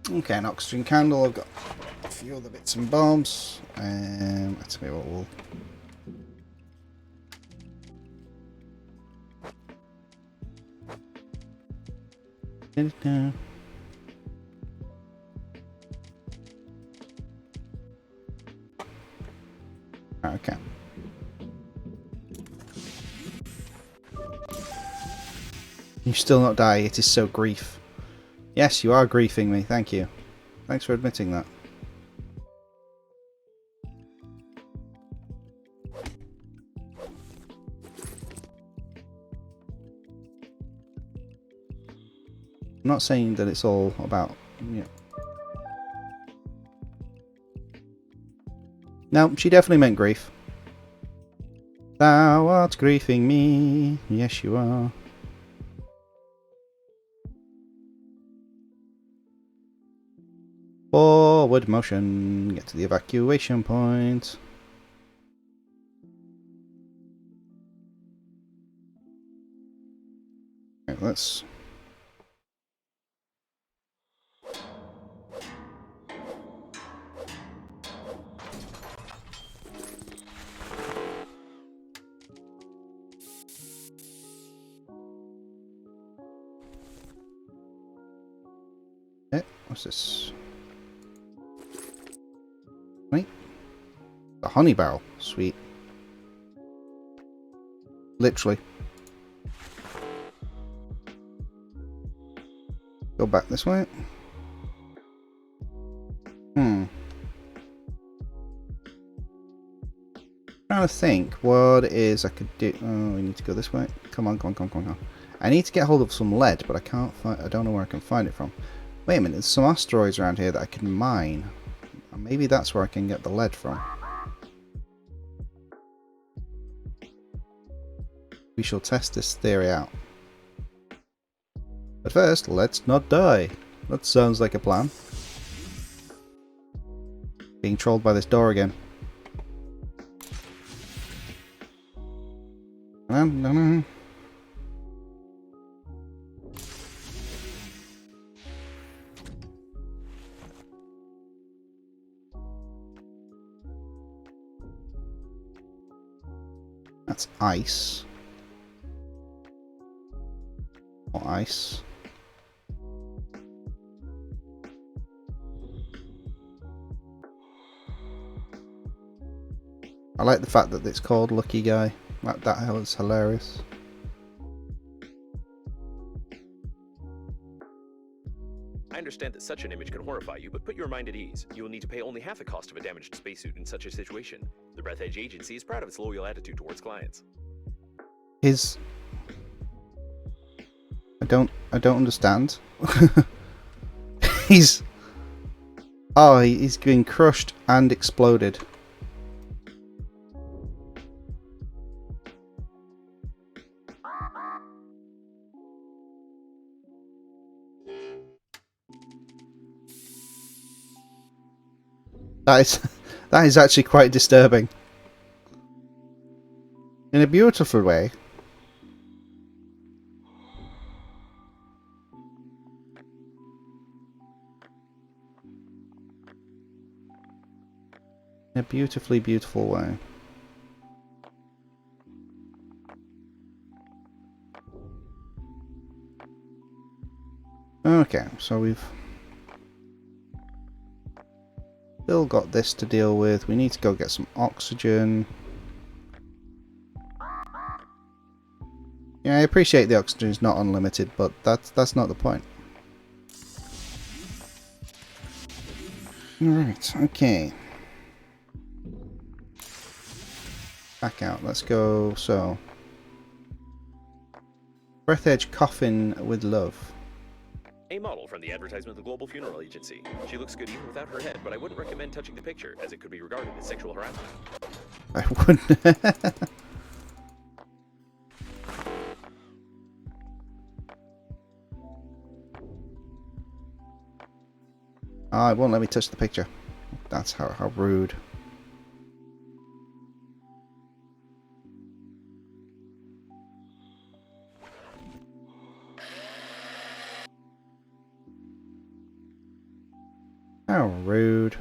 Okay, an oxygen candle. I've got a few other bits and bobs. Let's see what we'll... Okay. You still not die. It is so grief. Yes, you are griefing me. Thank you. Thanks for admitting that. I'm not saying that it's all about... you know. No, she definitely meant grief. Thou art griefing me. Yes, you are. Forward motion. Get to the evacuation point. Right, let's... what's this? Wait. The honey barrel. Sweet. Literally. Go back this way. Trying to think what it is I could do. Oh, we need to go this way. Come on, come on, come on, come on. I need to get hold of some lead, but I can't find. I don't know where I can find it from. Wait a minute, there's some asteroids around here that I can mine. Maybe that's where I can get the lead from. We shall test this theory out. But first, let's not die. That sounds like a plan. Being trolled by this door again. That's ice. More ice. I like the fact that it's called Lucky Guy. That was hilarious. I understand that such an image can horrify you, but put your mind at ease. You will need to pay only half the cost of a damaged spacesuit in such a situation. The Breathedge agency is proud of its loyal attitude towards clients. I don't understand. he's been crushed and exploded. That is actually quite disturbing. In a beautiful way. In a beautifully beautiful way. Okay, so we've still got this to deal with. We need to go get some oxygen. Yeah, I appreciate the oxygen is not unlimited, but that's not the point. Alright, okay. Back out, let's go. So, Breathedge coffin with love. A model from the advertisement of the Global Funeral Agency. She looks good even without her head, but I wouldn't recommend touching the picture, as it could be regarded as sexual harassment. I wouldn't. Oh, it won't let me touch the picture. That's how rude. How rude.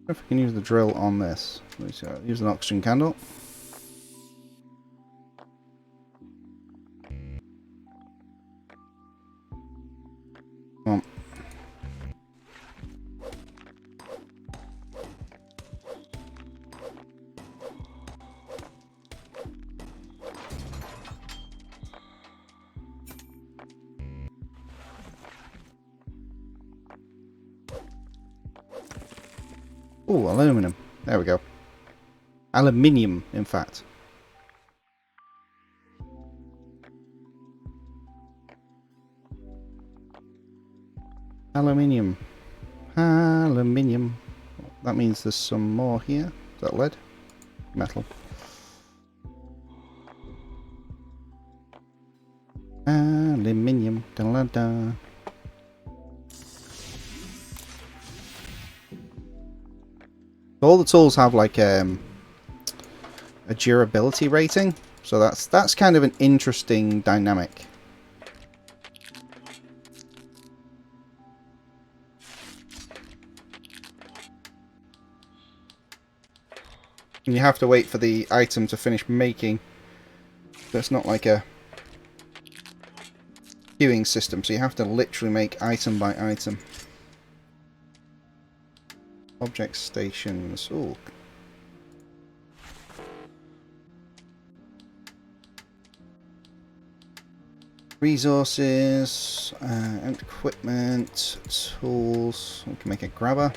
If I can use the drill on this. Let's use an oxygen candle. Come on. Ooh, aluminum. There we go. Aluminium, in fact. Aluminium. Aluminium. That means there's some more here. Is that lead? Metal. Aluminium. Da-da-da. All the tools have like a durability rating, so that's kind of an interesting dynamic. And you have to wait for the item to finish making. So it's not like a queuing system, so you have to literally make item by item. Object stations. Ooh. Resources, equipment, tools. We can make a grabber.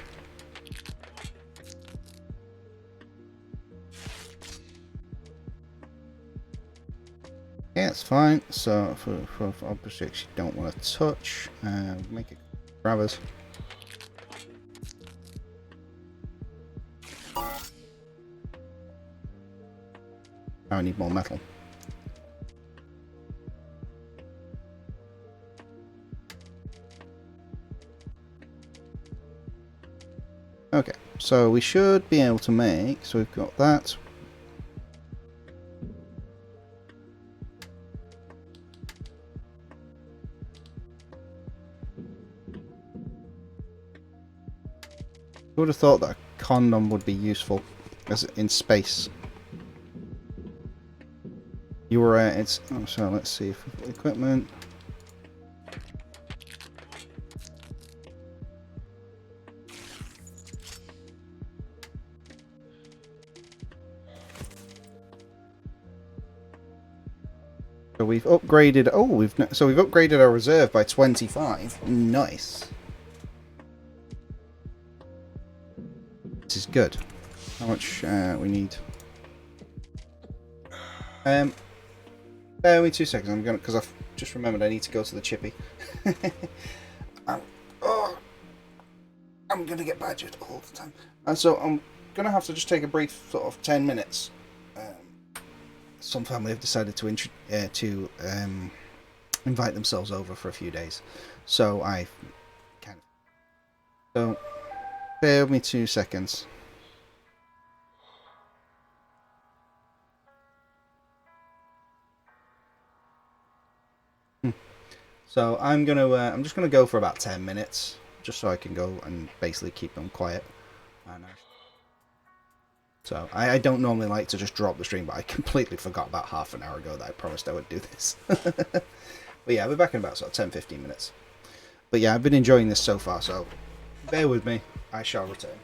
Yeah, it's fine. So for objects you don't want to touch, make it grabbers. I need more metal. Okay, so we should be able to make, so we've got that. I would have thought that a condom would be useful as in space. You were it's oh, so let's see if equipment. So we've upgraded. Oh, we've upgraded our reserve by 25. Nice. This is good. How much we need? Bear with me 2 seconds. I'm gonna, because I've just remembered I need to go to the chippy. I'm gonna get badgered all the time, and so I'm gonna have to just take a brief sort of 10 minutes. Some family have decided to invite themselves over for a few days, so I kind of. So bear with me 2 seconds. So I'm just gonna go for about 10 minutes, just so I can go and basically keep them quiet. So I don't normally like to just drop the stream, but I completely forgot about half an hour ago that I promised I would do this. But yeah, I'll be back in about sort of 10-15 minutes. But yeah, I've been enjoying this so far, so bear with me. I shall return.